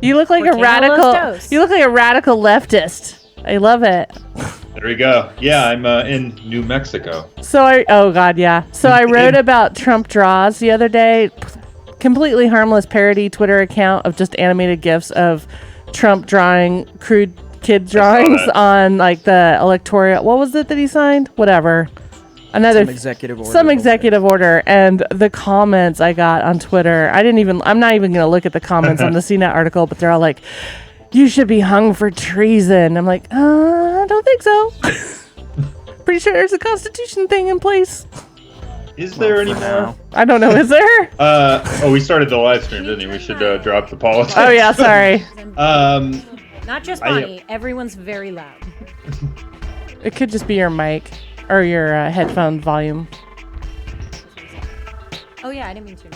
You look like a radical. You look like a radical leftist. I love it. There we go. Yeah, I'm in New Mexico. So oh God, yeah. So I wrote about Trump draws the other day. Completely harmless parody Twitter account of just animated GIFs of Trump drawing crude kid drawings on like the electoral. What was it that he signed? Whatever. Some executive order. Some executive order. And the comments I got on Twitter, I'm not even going to look at the comments on the CNET article, but they're all like, you should be hung for treason. I'm like, I don't think so. Pretty sure there's a constitution thing in place. Is there any more? I don't know. Is there? We started the live stream, didn't we? We should drop the politics. Oh yeah, sorry. Not just Bonnie. Everyone's very loud. It could just be your mic or your headphone volume. Oh yeah, I didn't mean to.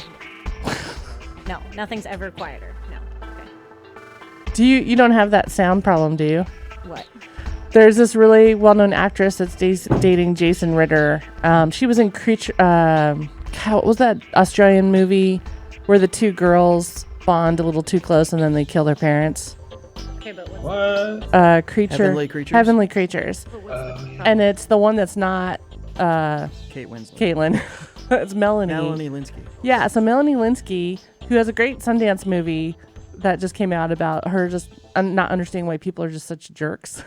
No, nothing's ever quieter. No. Okay. You don't have that sound problem, do you? What? There's this really well-known actress that's dating Jason Ritter. She was in Creature. What was that Australian movie where the two girls bond a little too close and then they kill their parents? Okay, but what? Heavenly Creatures. And it's the one that's not Kate Winslet. Caitlin. It's Melanie. Melanie Linsky. Yeah, so Melanie Linsky, who has a great Sundance movie that just came out about her just not understanding why people are just such jerks.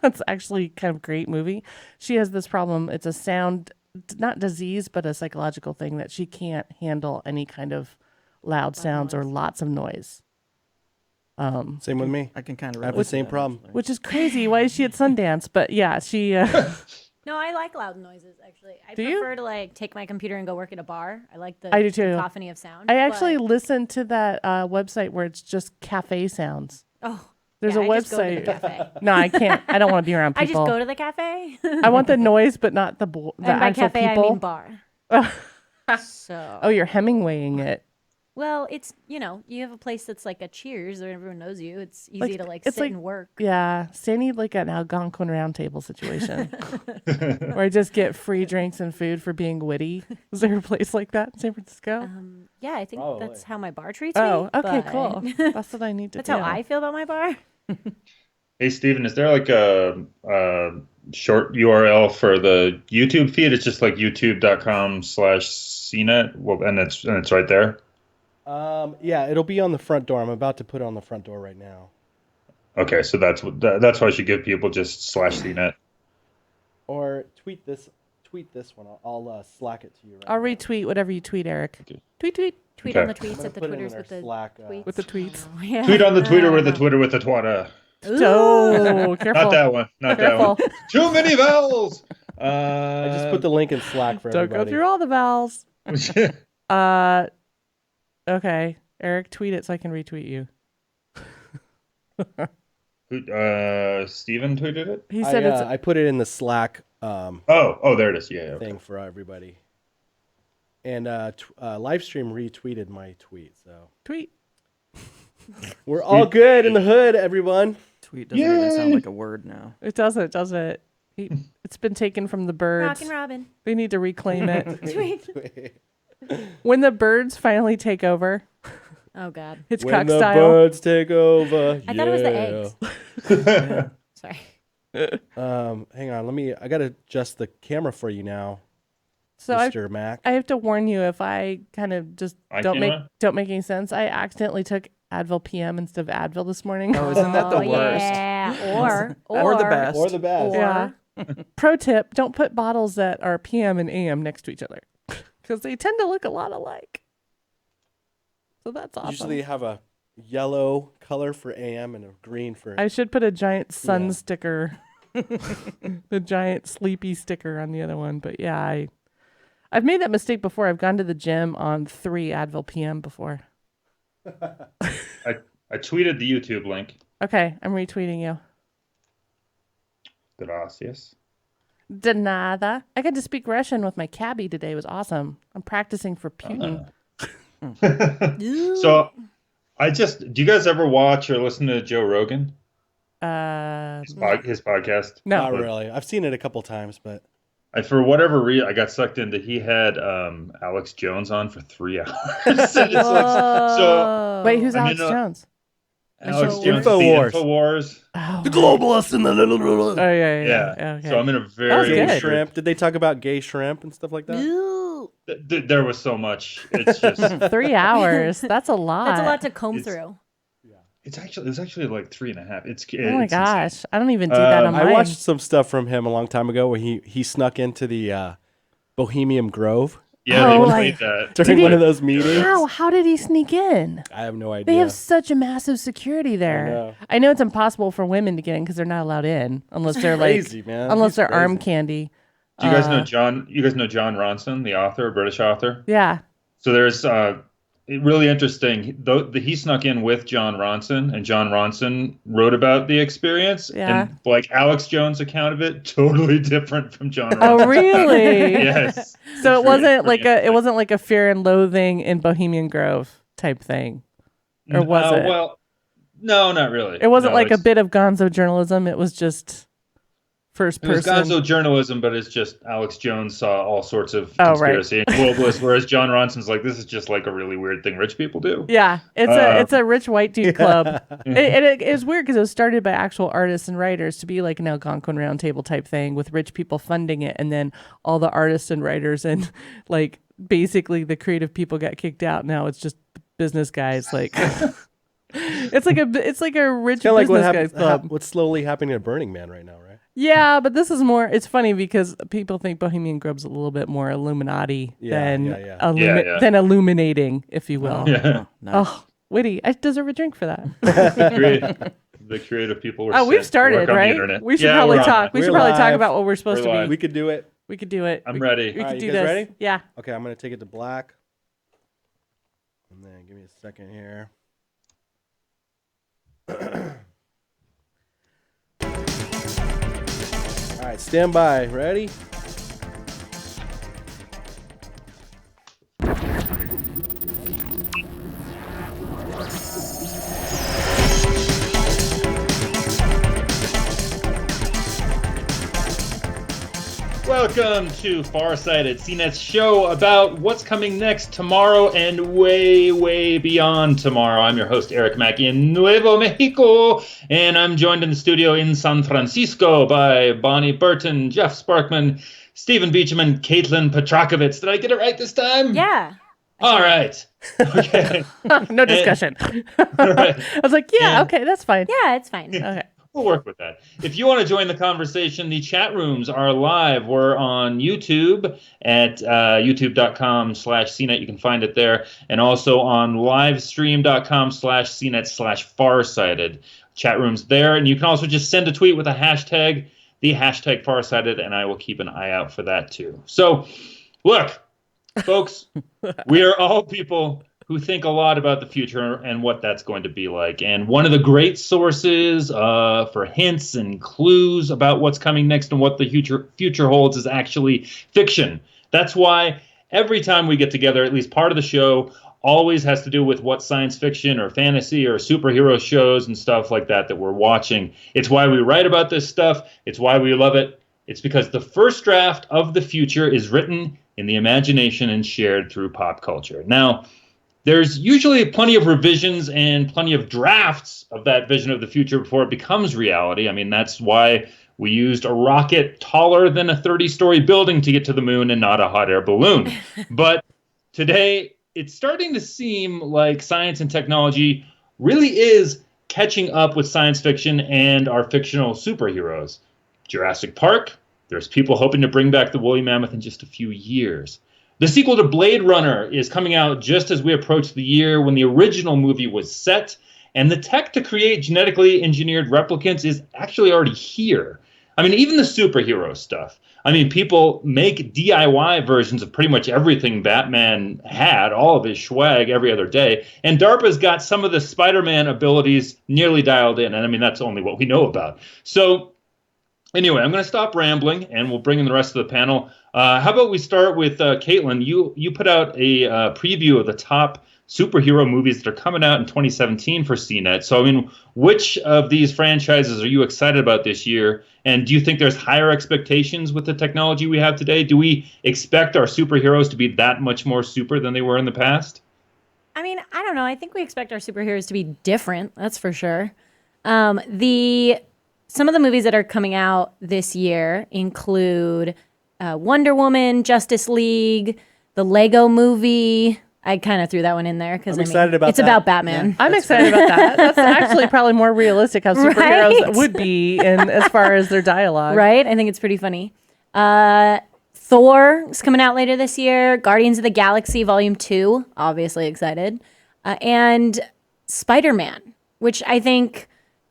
It's actually kind of a great movie. She has this problem. It's a sound, not disease, but a psychological thing that she can't handle any kind of loud sounds or lots of noise. Same with me. I can kind of have the same problem. Which is crazy. Why is she at Sundance? But yeah, she... No, I like loud noises, actually. I Do prefer you? to like take my computer and go work at a bar. I like the I do too. cacophony of sound. I actually listened to that website where it's just cafe sounds. Oh, There's yeah, a I just go to the website. cafe. No, I can't. I don't want to be around people. I just go to the cafe. I want the noise, but not the And by actual cafe, people. I mean bar. So. Oh, you're Hemingwaying it. Well, it's, you have a place that's like a Cheers where everyone knows you. It's easy to sit and work. Yeah. Say I need like an Algonquin round table situation where I just get free drinks and food for being witty. Is there a place like that in San Francisco? Yeah, I think Probably. that's how my bar treats me. Oh, okay, but- cool. That's what I need to That's do. how I feel about my bar. Hey, Steven, is there like a short URL for the YouTube feed? It's just like youtube.com/CNET. Well, and it's right there. Yeah, it'll be on the front door. I'm about to put it on the front door right now. Okay, so that's why I should give people just /CNET. Or tweet this one. I'll Slack it to you. I'll retweet whatever you tweet, Eric. Okay. Tweet. Tweet Okay. on the tweets at the put it in Twitters our with the Slack, tweets. With the tweets. Oh, yeah. Tweet on the Twitter with the Twitter with the twata. Oh, careful. Not that one. Not Careful. that one. Too many vowels. I just put the link in Slack for Don't everybody. go through all the vowels. Okay. Eric, tweet it so I can retweet you. Steven tweeted it? He said I put it in the Slack Oh, there it is. Yeah. Okay. thing for everybody. And Livestream retweeted my tweet, so tweet. we're all good in the hood, everyone. Tweet doesn't even sound like a word now. It doesn't, does it? It's been taken from the birds. Rockin' Robin. They need to reclaim it. Tweet. When the birds finally take over, Oh, God. Hitchcock When the style. birds take over. I thought it was the eggs. Sorry. Hang on, I gotta adjust the camera for you now, So Mr. Mac. I have to warn you if I kind of just don't make any sense. I accidentally took Advil PM instead of Advil this morning. Oh, isn't that the worst? Yeah. Or the best. Or the best. Yeah. Pro tip: don't put bottles that are PM and AM next to each other because they tend to look a lot alike. So that's awesome. Usually have a yellow color for AM and a green for. I should put a giant sun sticker, the giant sleepy sticker on the other one. But yeah, I've made that mistake before. I've gone to the gym on 3 Advil PM before. I tweeted the YouTube link. Okay, I'm retweeting you. Gracias. De nada. I got to speak Russian with my cabbie today. It was awesome. I'm practicing for Putin. So, do you guys ever watch or listen to Joe Rogan? His podcast? No. Not really. I've seen it a couple times, but for whatever reason, I got sucked into. He had Alex Jones on for 3 hours. It's like, so Wait, who's I Alex mean, Jones? Alex Infowars. Jones, the Infowars. Infowars. Oh, The globalists and the little. Oh yeah. Yeah. Okay. So I'm in a was very Gay good. shrimp. Did they talk about gay shrimp and stuff like that? Ooh. There was so much. It's just 3 hours. That's a lot. That's a lot to comb It's- through. it was actually like 3.5. Oh my it's gosh. insane. I don't even do that on I mine. watched some stuff from him a long time ago where he snuck into the Bohemian Grove Yeah, Oh, they like- played that. during he- one of those meetings. How did he sneak in? I have no idea. They have such a massive security there. know. I know it's impossible for women to get in because they're not allowed in unless they're crazy, like man. unless He's they're arm crazy. candy. Do you guys know John? You guys know John Ronson, the author, British author? Yeah. So there's really interesting. He snuck in with John Ronson, and John Ronson wrote about the experience. Yeah. And like Alex Jones' account of it, totally different from John Ronson. Oh really? Yes. So it It's wasn't pretty it wasn't like a Fear and Loathing in Bohemian Grove type thing. Or was it? Well, no, not really. It wasn't No, like a it's- bit of gonzo journalism. It was just first It was person. gonzo journalism, but it's just Alex Jones saw all sorts of Oh, right. conspiracy and globalists, whereas John Ronson's like, this is just like a really weird thing rich people do. Yeah, it's a rich white dude club. It is weird because it was started by actual artists and writers to be like an Algonquin Round Table type thing with rich people funding it, and then all the artists and writers and like basically the creative people got kicked out. Now it's just business guys. Like it's like a rich Kind of like business guys club. what's slowly happening at Burning Man right now, right? Yeah, but this is more. It's funny because people think Bohemian Grove's a little bit more Illuminati than Yeah. than illuminating, if you will. Yeah. Nice. Oh, witty! I deserve a drink for that. The creative people were Oh, we've sent to started, work on the right? internet. We should Yeah, probably we're on talk. it. We should We're probably talk live. about what we're supposed We're to live. be. We could do it. We could do it. I'm we, ready. We All could right, do you guys this. ready? Yeah. Okay, I'm gonna take it to black. And then give me a second here. All right, stand by. Ready? Welcome to Farsighted, CNET's show about what's coming next tomorrow and way, way beyond tomorrow. I'm your host, Eric Mack in Nuevo Mexico, and I'm joined in the studio in San Francisco by Bonnie Burton, Jeff Sparkman, Stephen Beecham, and Caitlin Petrakovitz. Did I get it right this time? Yeah. All right. Okay. No discussion. Right. I was like, yeah, And- okay, that's fine. Yeah, it's fine. Okay. We'll work with that. If you want to join the conversation, the chat rooms are live. We're on YouTube at youtube.com/CNET. You can find it there. And also on livestream.com/CNET/Farsighted. Chat rooms there. And you can also just send a tweet with a hashtag, the hashtag Farsighted, and I will keep an eye out for that too. So, look, folks, we are all people who think a lot about the future and what that's going to be like. And one of the great sources for hints and clues about what's coming next and what the future holds is actually fiction. That's why every time we get together, at least part of the show always has to do with what science fiction or fantasy or superhero shows and stuff like that we're watching. It's why we write about this stuff. It's why we love it. It's because the first draft of the future is written in the imagination and shared through pop culture. Now, there's usually plenty of revisions and plenty of drafts of that vision of the future before it becomes reality. I mean, that's why we used a rocket taller than a 30-story building to get to the moon and not a hot air balloon. But today, it's starting to seem like science and technology really is catching up with science fiction and our fictional superheroes. Jurassic Park, there's people hoping to bring back the woolly mammoth in just a few years. The sequel to Blade Runner is coming out just as we approach the year when the original movie was set, and the tech to create genetically engineered replicants is actually already here. I mean, even the superhero stuff. I mean, people make DIY versions of pretty much everything Batman had, all of his swag every other day, and DARPA's got some of the Spider-Man abilities nearly dialed in, and I mean, that's only what we know about. So, anyway, I'm going to stop rambling, and we'll bring in the rest of the panel. How about we start with Caitlin? You put out a preview of the top superhero movies that are coming out in 2017 for CNET. So, I mean, which of these franchises are you excited about this year? And do you think there's higher expectations with the technology we have today? Do we expect our superheroes to be that much more super than they were in the past? I mean, I don't know. I think we expect our superheroes to be different. That's for sure. Some of the movies that are coming out this year include Wonder Woman, Justice League, the Lego Movie. I kind of threw that one in there because I'm excited about it's that. about Batman. Yeah. I'm excited about that. That's actually probably more realistic how superheroes Right? would be in as far as their dialogue. Right? I think it's pretty funny. Thor is coming out later this year. Guardians of the Galaxy Volume 2, obviously excited. And Spider-Man, which I think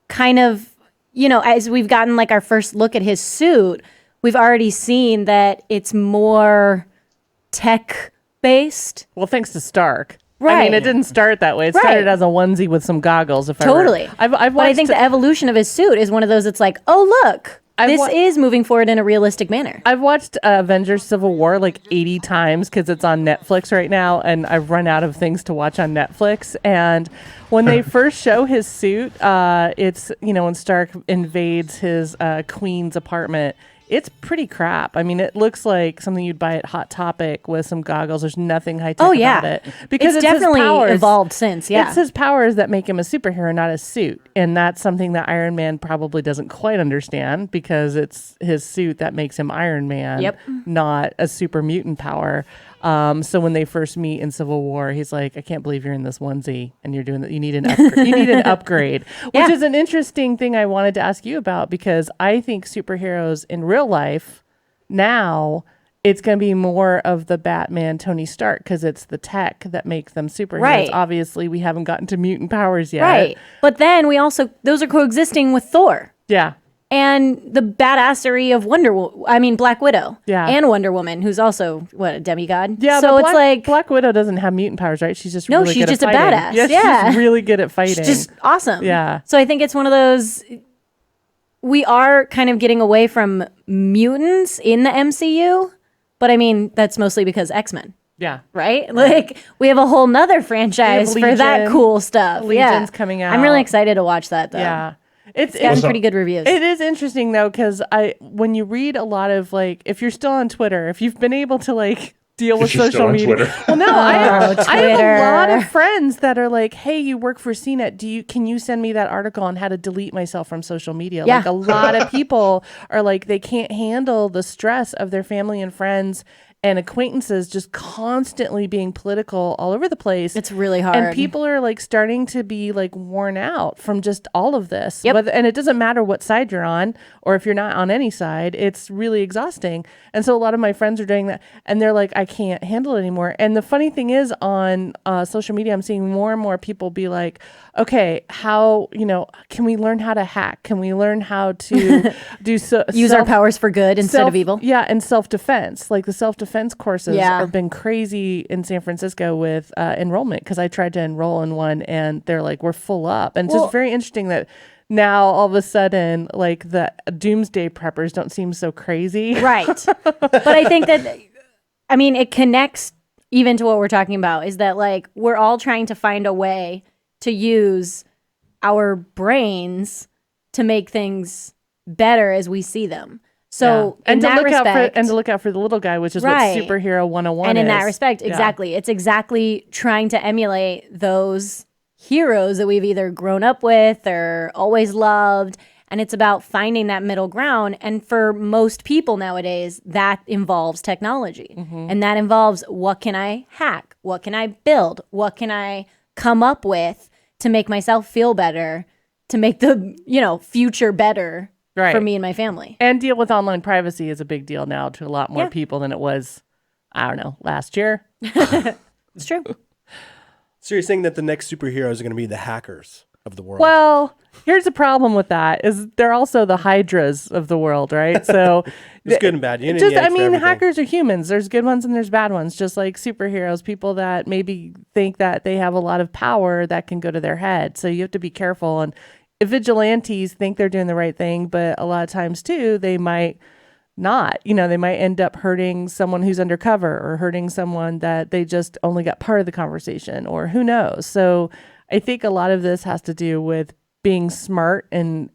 kind of, as we've gotten like our first look at his suit, we've already seen that it's more tech-based. Well, thanks to Stark. I Right. mean, it didn't start that way. It started as a onesie with some goggles. Totally. I've But I watched think the evolution of his suit is one of those that's like, oh, look, this is moving forward in a realistic manner. I've watched Avengers Civil War like 80 times because it's on Netflix right now, and I've run out of things to watch on Netflix. And when they first show his suit, it's, when Stark invades his queen's apartment, it's pretty crap. I mean, it looks like something you'd buy at Hot Topic with some goggles. There's nothing high tech about it. Because it's his definitely powers. evolved since, yeah. It's his powers that make him a superhero, not a suit. And that's something that Iron Man probably doesn't quite understand because it's his suit that makes him Iron Man, Yep. not a super mutant power. So when they first meet in Civil War, he's like, I can't believe you're in this onesie and you're doing that. You need an upgrade. You need an upgrade, which is an interesting thing I wanted to ask you about because I think superheroes in real life now, it's going to be more of the Batman Tony Stark because it's the tech that makes them superheroes. Right. Obviously, we haven't gotten to mutant powers yet. Right. But then those are coexisting with Thor. Yeah. And the badassery of Black Widow. Yeah. And Wonder Woman, who's also, a demigod? Yeah, so but it's like... Black Widow doesn't have mutant powers, right? She's just No, really she's good just at a fighting. badass. Yeah, Yeah. she's really good at fighting. She's just awesome. Yeah. So I think it's one of those... We are kind of getting away from mutants in the MCU, but I mean, that's mostly because X-Men. Yeah. Right? Like, we have a whole nother franchise for that Legion. cool stuff. Legion's coming I'm really out. excited to watch that, though. Yeah. It's gotten pretty good reviews. It is interesting though, because when you read a lot of if you're still on Twitter, if you've been able to deal with you're still social on media. Twitter. Well, no, I have a Twitter. lot of friends that are like, "Hey, you work for CNET. Can you send me that article on how to delete myself from social media?" Yeah. Like a lot of people are like, they can't handle the stress of their family and friends and acquaintances just constantly being political all over the place. It's really hard. And people are starting to be worn out from just all of this. Yep. And it doesn't matter what side you're on or if you're not on any side, it's really exhausting. And so a lot of my friends are doing that and they're like, I can't handle it anymore. And the funny thing is on social media, I'm seeing more and more people be like, okay, how, can we learn how to hack? Can we learn how to use our powers for good instead of evil? Yeah. And self-defense, the self-defense courses Yeah. have been crazy in San Francisco with enrollment because I tried to enroll in one and they're like, we're full up. And it's just very interesting that now all of a sudden, the doomsday preppers don't seem so crazy. Right. But I think that, it connects even to what we're talking about is that we're all trying to find a way to use our brains to make things better as we see them. So and in that respect, to look out for the little guy, which is Right. what superhero 101 and in is. that respect, Yeah. exactly. It's exactly trying to emulate those heroes that we've either grown up with or always loved. And it's about finding that middle ground. And for most people nowadays, that involves technology. Mm-hmm. And that involves what can I hack? What can I build? What can I come up with to make myself feel better, to make the, future better Right. for me and my family? And deal with online privacy is a big deal now to a lot more Yeah. people than it was, I don't know, last year. It's true. So you're saying that the next superheroes are going to be the hackers of the world? Well, here's the problem with that is they're also the hydras of the world, right? So it's good and bad. Yin and just, yang I for mean, everything. hackers are humans. There's good ones and there's bad ones, just like superheroes, people that maybe think that they have a lot of power that can go to their head. So you have to be careful. And if vigilantes think they're doing the right thing, but a lot of times too, they might not, they might end up hurting someone who's undercover or hurting someone that they just only got part of the conversation or who knows. So I think a lot of this has to do with being smart and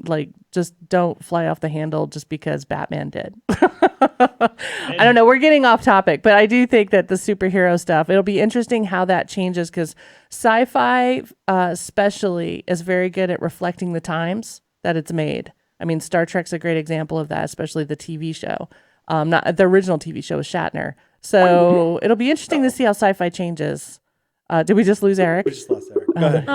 like just don't fly off the handle just because Batman did. I don't know. We're getting off topic, but I do think that the superhero stuff, it'll be interesting how that changes because sci-fi especially is very good at reflecting the times that it's made. I mean, Star Trek's a great example of that, especially the TV show. Not the original TV show with Shatner. So it'll be interesting to see how sci-fi changes. Did we just lose Eric? We just lost Eric. Go ahead.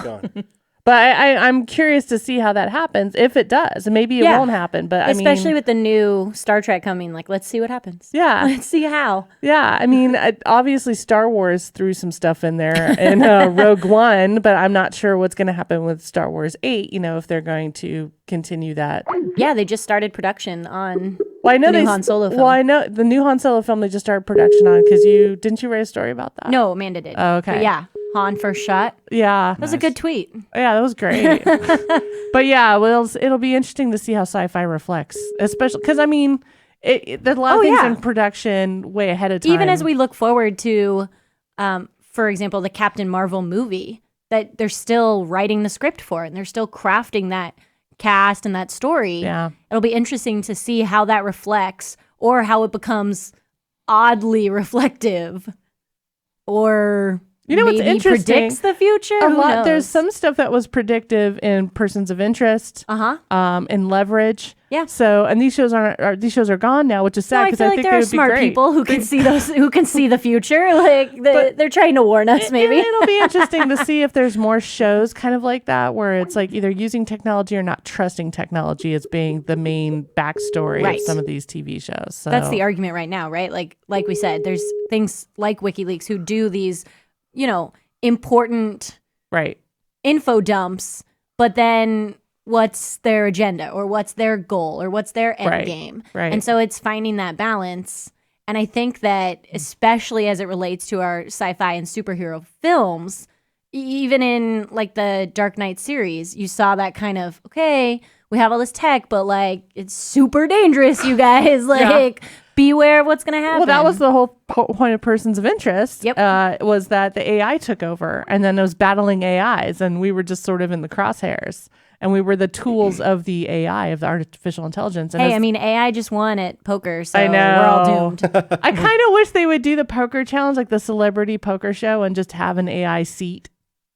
Keep going. But I'm curious to see how that happens, if it does. And maybe it won't happen, but especially with the new Star Trek coming, like, let's see what happens. Yeah. Let's see how. Yeah, I mean, obviously Star Wars threw some stuff in there in Rogue One, but I'm not sure what's going to happen with Star Wars 8, if they're going to continue that. Yeah, they just started production on Well, I know the new Han Solo film. Well, I know the new Han Solo film they just started production on because didn't you write a story about that? No, Amanda did. Oh, okay. But yeah, Han first shot. Yeah. That was a good tweet. Yeah, that was great. But yeah, well, it'll be interesting to see how sci-fi reflects, especially because I mean, there's a lot of things in production way ahead of time. Even as we look forward to, for example, the Captain Marvel movie that they're still writing the script for, and they're still crafting that cast and that story. Yeah, it'll be interesting to see how that reflects, or how it becomes oddly reflective, or what's maybe interesting? predicts the future. A Who lot. knows? There's some stuff that was predictive in Persons of Interest. In Leverage. Yeah. So, and these shows are gone now, which is sad I because feel I like think there they are would be smart great. people who can see who can see the future. Like they're trying to warn us. Maybe It'll be interesting to see if there's more shows kind of like that, where it's like either using technology or not trusting technology as being the main backstory of some of these TV shows. So that's the argument right now, right? Like we said, there's things like WikiLeaks who do these, important info dumps, but then what's their agenda, or what's their goal, or what's their end game? Right. And so it's finding that balance. And I think that especially as it relates to our sci-fi and superhero films, even in like the Dark Knight series, you saw that kind of, okay, we have all this tech, but like it's super dangerous, you guys. Like beware of what's going to happen. Well, that was the whole point of Persons of Interest. Yep. Was that the AI took over, and then it was battling AIs, and we were just sort of in the crosshairs, and we were the tools of the AI, of the artificial intelligence. And I mean, AI just won at poker, so I know. we're all doomed. I kind of wish they would do the poker challenge, like the celebrity poker show, and just have an AI seat.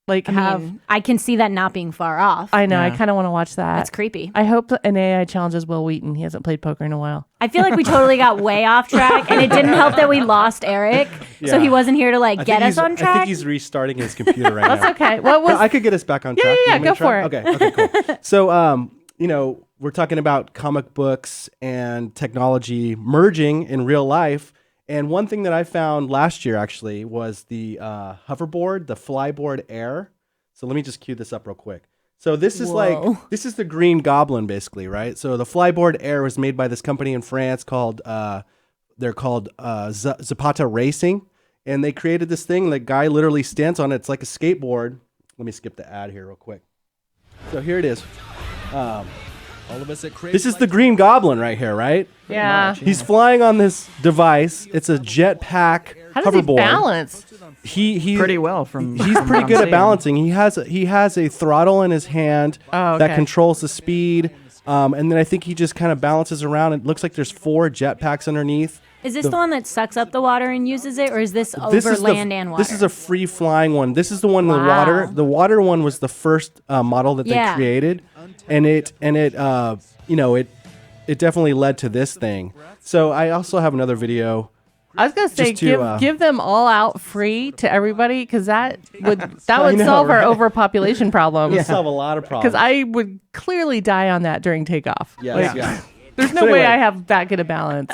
Like I can see that not being far off. I know. I kind of want to watch that. That's creepy. I hope an AI challenges Will Wheaton. He hasn't played poker in a while. I feel like we totally got way off track, and it didn't help that we lost Eric, so he wasn't here to get us on track. I think he's restarting his computer right now. That's okay. What was? I could get us back on track. Yeah, You want me go to try? for it. Okay, cool. So, we're talking about comic books and technology merging in real life. And one thing that I found last year actually was the hoverboard, the Flyboard Air. So let me just cue this up real quick. So this is this is the Green Goblin basically, right? So the Flyboard Air was made by this company in France called Zapata Racing, and they created this thing. The guy literally stands on it. It's like a skateboard. Let me skip the ad here real quick. So here it is. All of us at Crazy This is the Green Goblin right here, right? Yeah. He's flying on this device. It's a jetpack How does he hoverboard. balance? He Pretty well from. He's from pretty what good I'm at balancing. He has a throttle in his hand that controls the speed, and then I think he just kind of balances around. It looks like there's 4 jetpacks underneath. Is this the one that sucks up the water and uses it, or is this over This is land and water? This is a free flying one. This is the one in the water. The water one was the first model that they created, and it definitely led to this thing. So I also have another video. I was gonna say give them all out free to everybody, because that would solve our overpopulation problem. It would solve a lot of problems. Because I would clearly die on that during takeoff. Yes. There's no way I have that good a balance.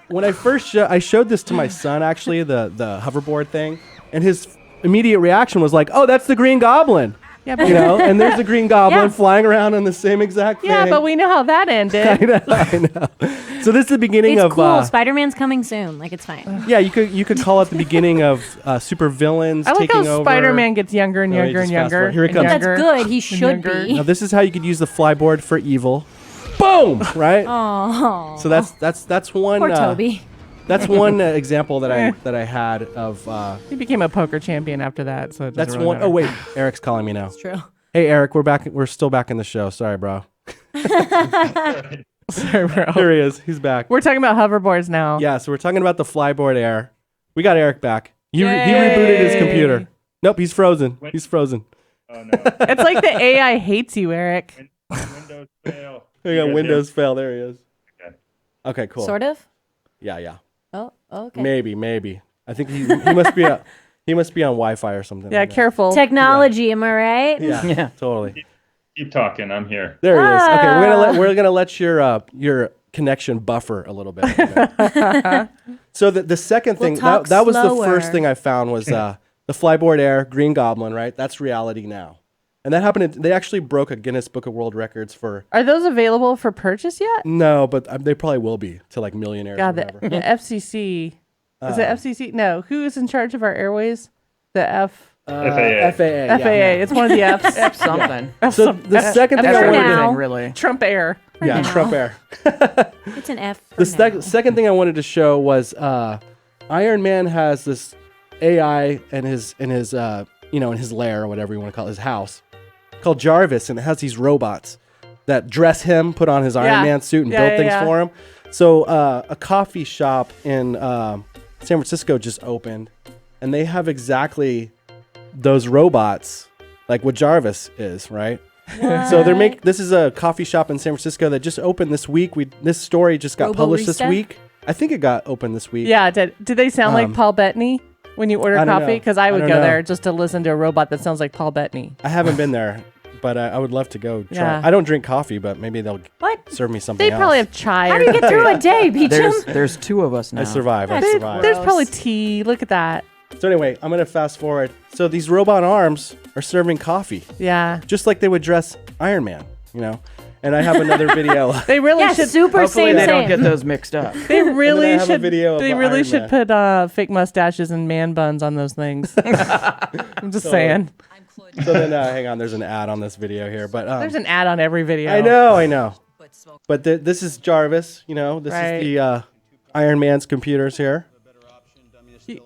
When I first I showed this to my son, actually, the hoverboard thing, and his immediate reaction was like, "Oh, that's the Green Goblin." Yeah, but And there's the Green Goblin flying around on the same exact thing. yeah, but we know how that ended. I know. So this is the beginning It's of. cool. Spider-Man's coming soon. Like, it's fine. Yeah, you could call it the beginning of super villains I like taking how over. Spider-Man gets younger and No, younger just and fast younger. forward. Here it and comes. That's younger good. He and should younger. be. Now this is how you could use the flyboard for evil. Boom! Right. Oh. So that's one. Poor Toby. That's one example that I had of. He became a poker champion after that. So it doesn't That's really one matter. oh wait, Eric's calling me now. It's true. Hey Eric, we're back. We're still back in the show. Sorry, bro. Sorry, bro. There he is. He's back. We're talking about hoverboards now. Yeah, so we're talking about the Flyboard Air. We got Eric back. He Yay. rebooted his computer. Nope, he's frozen. He's frozen. Oh no. It's like the AI hates you, Eric. Windows fail. We got Windows fail. There he is. Okay. Okay, cool. Sort of. Yeah. Oh, okay. Maybe. I think he must be he must be on Wi-Fi or something. Yeah, like that. careful. Technology, am I right? Yeah, totally. Keep talking. I'm here. There he is. Okay, we're gonna let your connection buffer a little bit. Okay. So the second thing talk that was the slower. first thing I found was the Flyboard Air Green Goblin. Right, that's reality now, and that happened. They actually broke a Guinness Book of World Records for. Are those available for purchase yet? No, but they probably will be to like millionaires. God, or the whatever. FCC. Is it FCC? No. Who is in charge of our airways? The FAA. FAA. FAA. It's one of the F's. F something. So the second thing I For wanted now. Everything, really. Trump Air. yeah, now. Trump Air. It's an F. For The now. second thing I wanted to show was Iron Man has this AI in his in his lair or whatever you want to call it, his house, called Jarvis, and it has these robots that dress him, put on his Iron Man suit, and build things for him. So a coffee shop in San Francisco just opened, and they have exactly those robots, like what Jarvis is, right? So this is a coffee shop in San Francisco that just opened this week. This story just got published this Robo-rista? week. I think it got opened this week. Yeah. Did they sound like Paul Bettany when you order I don't coffee? know. Because I would don't go know. there just to listen to a robot that sounds like Paul Bettany. I haven't been there, but I would love to go try. Yeah. I don't drink coffee, but maybe they'll What? serve me something They else. probably have chai. How or do you get something. through a day, Beecham? There's two of us now. I survive. I That's survive. There's Gross. probably tea. Look at that. So anyway, I'm gonna fast forward. So these robot arms are serving coffee, Yeah. just like they would dress Iron Man, And I have another video. They really Yeah, should. super Hopefully same they don't same. get those mixed up. They really have a should. video of They the really Iron should Man. put fake mustaches and man buns on those things. I'm just saying. So then, hang on. There's an ad on this video here, but There's an ad on every video. I know. But this is Jarvis. This Right. is the Iron Man's computers here,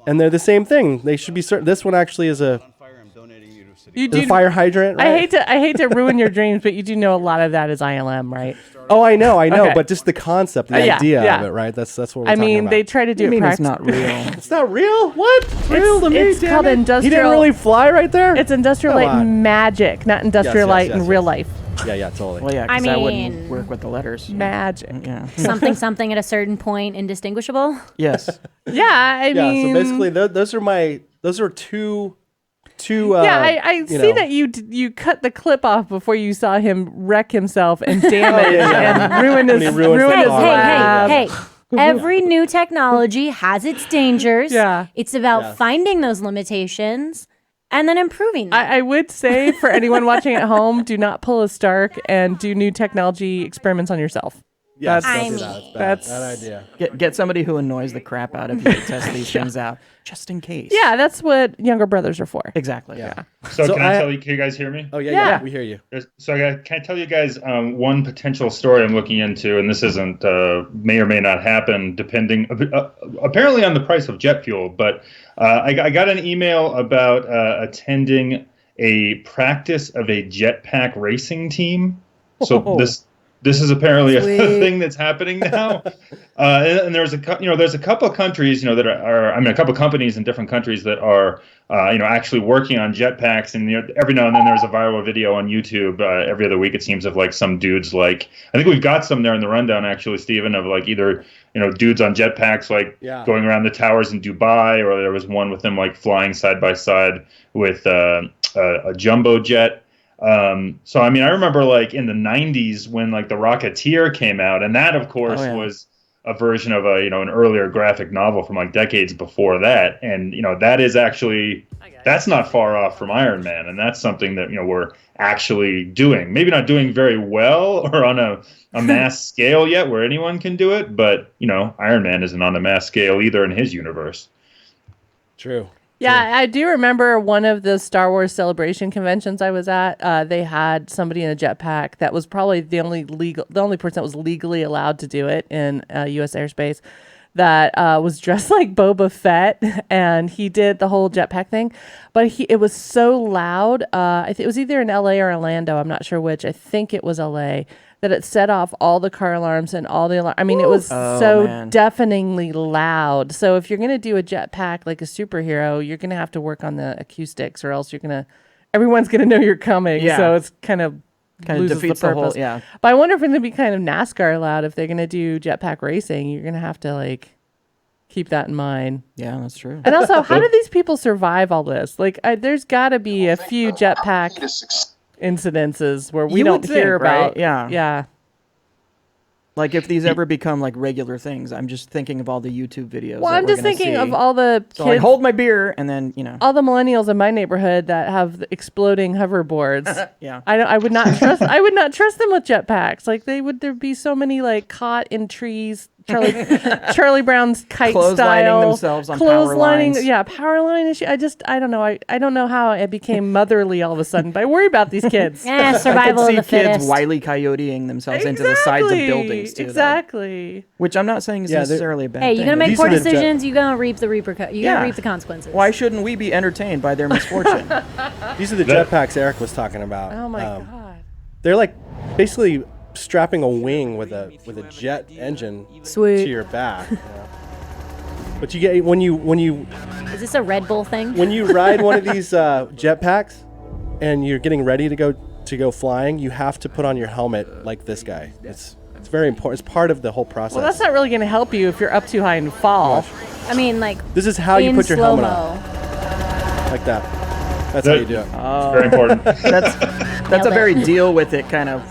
and they're the same thing. They should be. This one actually is a You is a do. fire hydrant. Right? I hate to ruin your dreams, but you do know a lot of that is ILM, right? Oh, I know, Okay. but just the concept, the Yeah, idea yeah. of it, right? That's what we're I talking mean, about. they try to do You it mean it's practical. not real? It's not real. What? It's real to me. It's damn called it. industrial. He didn't really fly right there. It's industrial Come light on. magic, not industrial yes, light yes, in yes. real life. Yeah, totally. Well, yeah, I because I, mean- wouldn't work with the letters. Magic. Yeah. something something at a certain point indistinguishable. Yes. Yeah, I mean. So basically, those are two. Yeah, I see that you cut the clip off before you saw him wreck himself and damage and ruin his he ruins ruin the his car. lab. Hey. Every new technology has its dangers. Yeah. It's about Yes. finding those limitations and then improving them. I would say for anyone watching at home, do not pull a Stark and do new technology experiments on yourself. Yes, That's- don't do that. It's bad. Bad idea. Get somebody who annoys the crap out of you to test these things out, just in case. Yeah, that's what younger brothers are for. Exactly. Yeah. So, So can I I- tell you? Can you guys hear me? Oh yeah, Yeah. we hear you. Can I tell you guys one potential story I'm looking into, and this isn't may or may not happen depending apparently on the price of jet fuel. But I got an email about attending a practice of a jetpack racing team. So Oh. this is apparently a Sweet. thing that's happening now. And there's there's a couple of countries that are a couple of companies in different countries that are actually working on jetpacks, and every now and then there's a viral video on YouTube every other week it seems of like some dudes, like I think we've got some there in the rundown actually, Stephen, of like either dudes on jetpacks like going around the towers in Dubai, or there was one with them like flying side by side with a jumbo jet. So I mean, I remember like in the 90s when like the Rocketeer came out, and that of course was a version of an earlier graphic novel from like decades before that, and that is actually that's not far off from Iron Man, and that's something that we're actually doing. Maybe not doing very well or on a mass scale yet where anyone can do it, but Iron Man isn't on a mass scale either in his universe. True. Yeah, I do remember one of the Star Wars Celebration conventions I was at. They had somebody in a jetpack that was probably the only person that was legally allowed to do it in U.S. airspace. that was dressed like Boba Fett, and he did the whole jetpack thing. But it was so loud. It was either in L.A. or Orlando. I'm not sure which. I think it was L.A. that it set off all the car alarms and all the alarm. I mean, it was so man. deafeningly loud. So if you're going to do a jetpack like a superhero, you're going to have to work on the acoustics, or else everyone's going to know you're coming. Yeah. So it's kind of loses defeats the the whole. purpose. Yeah. But I wonder if it's going to be kind of NASCAR loud if they're going to do jetpack racing. You're going to have to like keep that in mind. Yeah, that's true. And also, how do these people survive all this? Like, there's got to be a few jetpack incidences where we You don't would hear think, right? about. Yeah. Yeah. Like if these ever become like regular things, I'm just thinking of all the YouTube videos. Well, that I'm we're just gonna thinking see. of all the So like, kids, hold my beer, and then all the millennials in my neighborhood that have the exploding hoverboards. Yeah. I would not trust. I would not trust them with jetpacks. Like there'd be so many like caught in trees. Charlie Brown's kite Clotheslining style. themselves on power lines. Yeah, power line issue. I don't know. I don't know how it became motherly all of a sudden. But I worry about these kids. Yeah, I survival could of see the kids fittest. wily coyoteing themselves into the sides of buildings too. though. Exactly. Which I'm not saying is Yeah, necessarily a bad Hey, thing. you're gonna make These poor are the decisions. You're gonna reap the repercussions. You're Yeah. gonna reap the consequences. Why shouldn't we be entertained by their misfortune? These are the jetpacks Eric was talking about. Oh my god. They're like basically strapping a wing with a jet engine Sweet. to your back. But you get when you Is this a Red Bull thing? when you ride one of these jetpacks and you're getting ready to go flying, you have to put on your helmet like this guy. It's very important. It's part of the whole process. Well, that's not really going to help you if you're up too high and fall. I mean, like This is how you in put your slow-mo. helmet on, like that. That's how you do it. It's very important. That's Nailed a it. very deal with it kind of.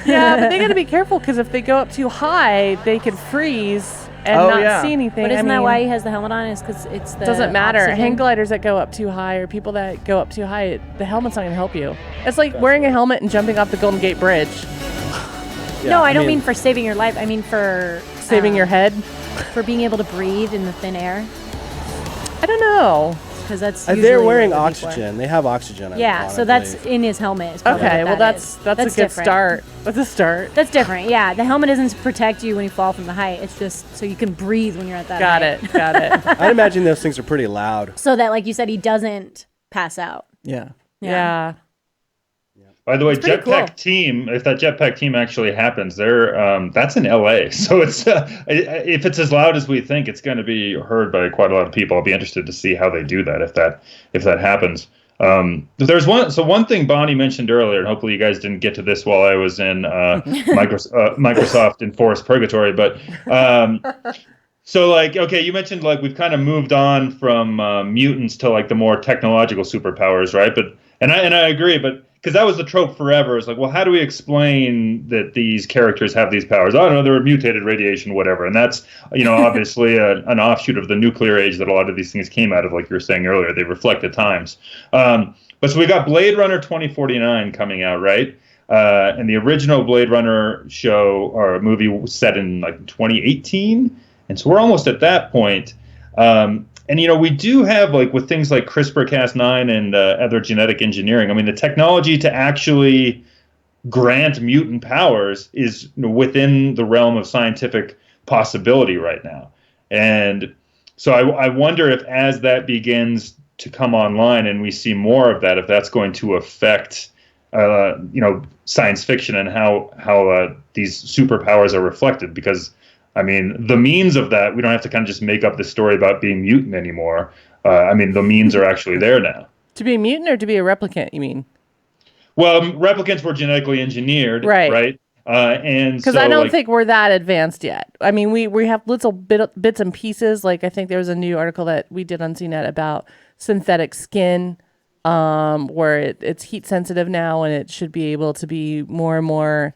Yeah, but they got to be careful because if they go up too high, they could freeze and Oh, not yeah. see anything. But isn't I that mean, why he has the helmet on? Is because it's the doesn't matter. oxygen? Hang gliders that go up too high or people that go up too high, the helmet's not going to help you. It's like wearing a helmet and jumping off the Golden Gate Bridge, No, I don't mean for saving your life. I mean for saving your head. for being able to breathe in the thin air. I don't know. Because that's They're usually wearing what they're for. oxygen. They have oxygen. Yeah, on, so I that's believe. in his helmet. Is probably Okay, what well that is. that's a good different. start. That's a start. That's different. Yeah, the helmet isn't to protect you when you fall from the height. It's just so you can breathe when you're at that Got height. it. Got it. I'd imagine those things are pretty loud. So that, like you said, he doesn't pass out. Yeah. Yeah. By the way, pretty jetpack cool. team. If that jetpack team actually happens, that's in LA. So it's if it's as loud as we think, it's going to be heard by quite a lot of people. I'll be interested to see how they do that if that happens. There's one thing Bonnie mentioned earlier, and hopefully you guys didn't get to this while I was in Microsoft Enforced Purgatory, but. So okay, you mentioned we've kind of moved on from mutants to the more technological superpowers, right? But I agree, but because that was the trope forever. It's well, how do we explain that these characters have these powers? I don't know, they were mutated, radiation, whatever, and that's obviously an offshoot of the nuclear age that a lot of these things came out of, like you were saying earlier. They reflect the times. But so we got Blade Runner 2049 coming out, right? And the original Blade Runner show or movie was set in 2018. And so we're almost at that point. And, we do have, with things like CRISPR-Cas9 and other genetic engineering, I mean, the technology to actually grant mutant powers is within the realm of scientific possibility right now. And so I wonder if as that begins to come online and we see more of that, if that's going to affect, science fiction and how these superpowers are reflected. Because I mean, the means of that, we don't have to kind of just make up this story about being mutant anymore. I mean, the means are actually there now. To be a mutant or to be a replicant, you mean? Well, replicants were genetically engineered, right? And because I don't think we're that advanced yet. I mean, we have little bits and pieces. I think there was a new article that we did on CNET about synthetic skin, where it's heat sensitive now, and it should be able to be more and more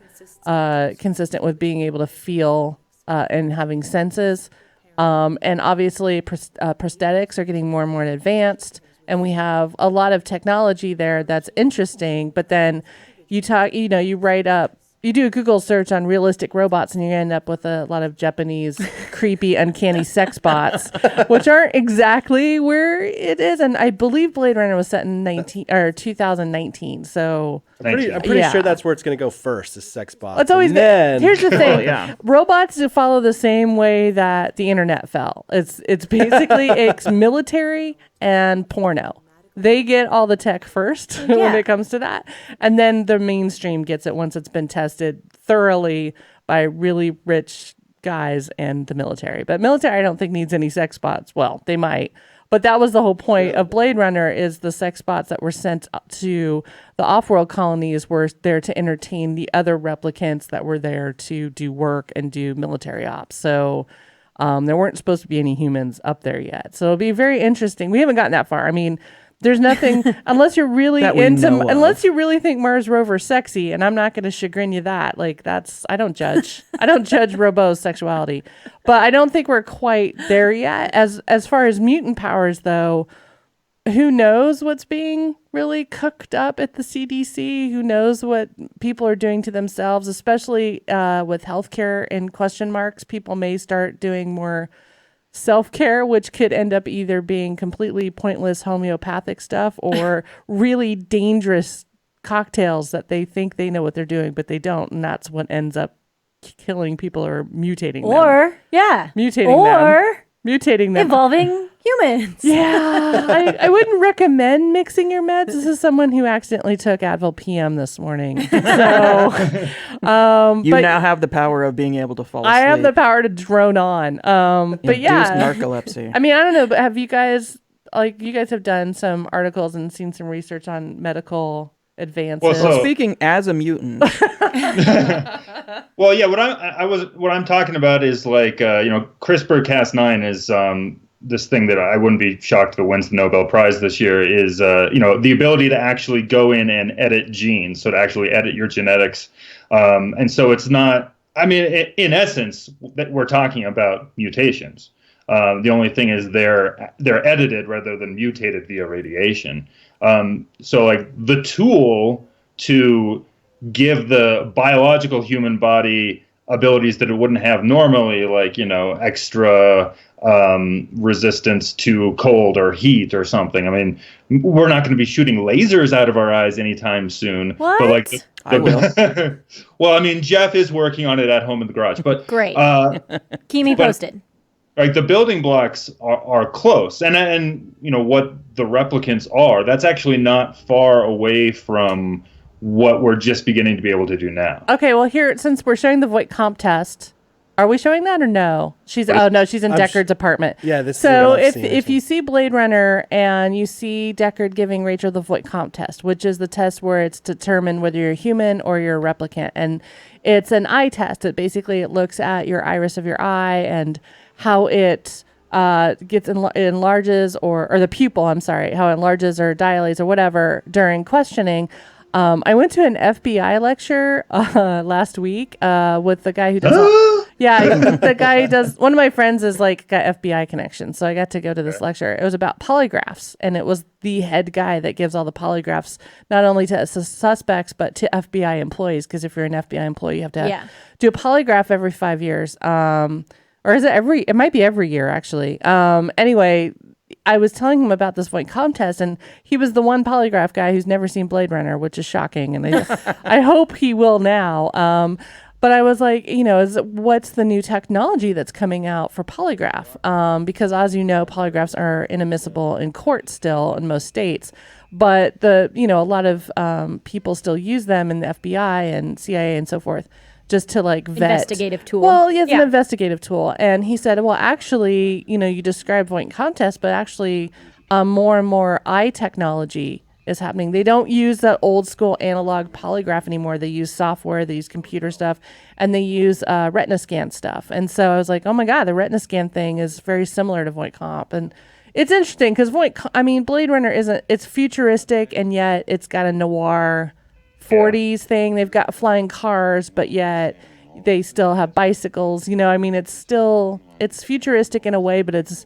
consistent with being able to feel and having senses. And obviously prosthetics are getting more and more advanced, and we have a lot of technology there that's interesting. But then you write up you do a Google search on realistic robots and you end up with a lot of Japanese creepy, uncanny sex bots, which aren't exactly where it is. And I believe Blade Runner was set in 2019. So I'm pretty Yeah. sure that's where it's going to go first, is sex bots. it's always And then, here's the thing. yeah. Robots follow the same way that the internet fell. It's basically it's military and porno. They get all the tech first when Yeah. it comes to that. And then the mainstream gets it once it's been tested thoroughly by really rich guys and the military. But military, I don't think, needs any sex bots. Well, they might. But that was the whole point of Blade Runner, is the sex bots that were sent to the off-world colonies were there to entertain the other replicants that were there to do work and do military ops. So there weren't supposed to be any humans up there yet. So it'll be very interesting. We haven't gotten that far. I mean, there's nothing unless you're really That we know of. unless you really think Mars rover's sexy, and I'm not going to chagrin you that. Like, that's, I don't judge. I don't judge Robo's sexuality, but I don't think we're quite there yet. As far as mutant powers, though, who knows what's being really cooked up at the CDC? Who knows what people are doing to themselves, especially with healthcare in question marks? People may start doing more self-care, which could end up either being completely pointless homeopathic stuff or really dangerous cocktails that they think they know what they're doing, but they don't. And that's what ends up killing people or mutating them. Or, yeah. Mutating them. Evolving humans. Yeah, I wouldn't recommend mixing your meds. This is someone who accidentally took Advil PM this morning. So, You but now have the power of being able to fall asleep. I have the power to drone on. But yeah, narcolepsy. I mean, I don't know, but have you guys, you guys have done some articles and seen some research on medical advances? Well, so- Speaking as a mutant, Well, yeah. What I'm talking about is CRISPR-Cas9 is this thing that I wouldn't be shocked if it wins the Nobel Prize this year. Is the ability to actually go in and edit genes, so to actually edit your genetics, and so it's not. I mean, in essence, that we're talking about mutations. The only thing is they're edited rather than mutated via radiation. So the tool to give the biological human body abilities that it wouldn't have normally, extra resistance to cold or heat or something. I mean, we're not going to be shooting lasers out of our eyes anytime soon. What? But I will. Well, I mean, Jeff is working on it at home in the garage. But Great. Keep me but- posted. the building blocks are close, and what the replicants are. That's actually not far away from what we're just beginning to be able to do now. Okay, well, here, since we're showing the Voight comp test, are we showing that or no? She's in Deckard's apartment. Yeah, this is So what I've if seen, if you see Blade Runner and you see Deckard giving Rachel the Voight comp test, which is the test where it's determined whether you're human or you're a replicant, and it's an eye test. It looks at your iris of your eye and how it enlarges or the pupil. I'm sorry, how it enlarges or dilates or whatever during questioning. I went to an FBI lecture last week with the guy who does the guy who does, one of my friends is got FBI connections, so I got to go to this lecture. It was about polygraphs, and it was the head guy that gives all the polygraphs not only to suspects but to FBI employees, because if you're an FBI employee you have to do a polygraph every 5 years, or is it might be every year actually. Anyway, I was telling him about this Voight contest, and he was the one polygraph guy who's never seen Blade Runner, which is shocking. And I hope he will now. But I was like, what's the new technology that's coming out for polygraph? Because as you know, polygraphs are inadmissible in court still in most states. But a lot of people still use them in the FBI and CIA and so forth, just to vet. Investigative tool. Well, yes, an investigative tool. And he said, well, actually, you described Voight contest, but actually more and more eye technology is happening. They don't use that old school analog polygraph anymore. They use software, they use computer stuff, and they use retina scan stuff. And so I was like, oh my God, the retina scan thing is very similar to Voight comp. And it's interesting because Blade Runner it's futuristic, and yet it's got a noir 40s thing. They've got flying cars, but yet they still have bicycles. It's futuristic in a way, but it's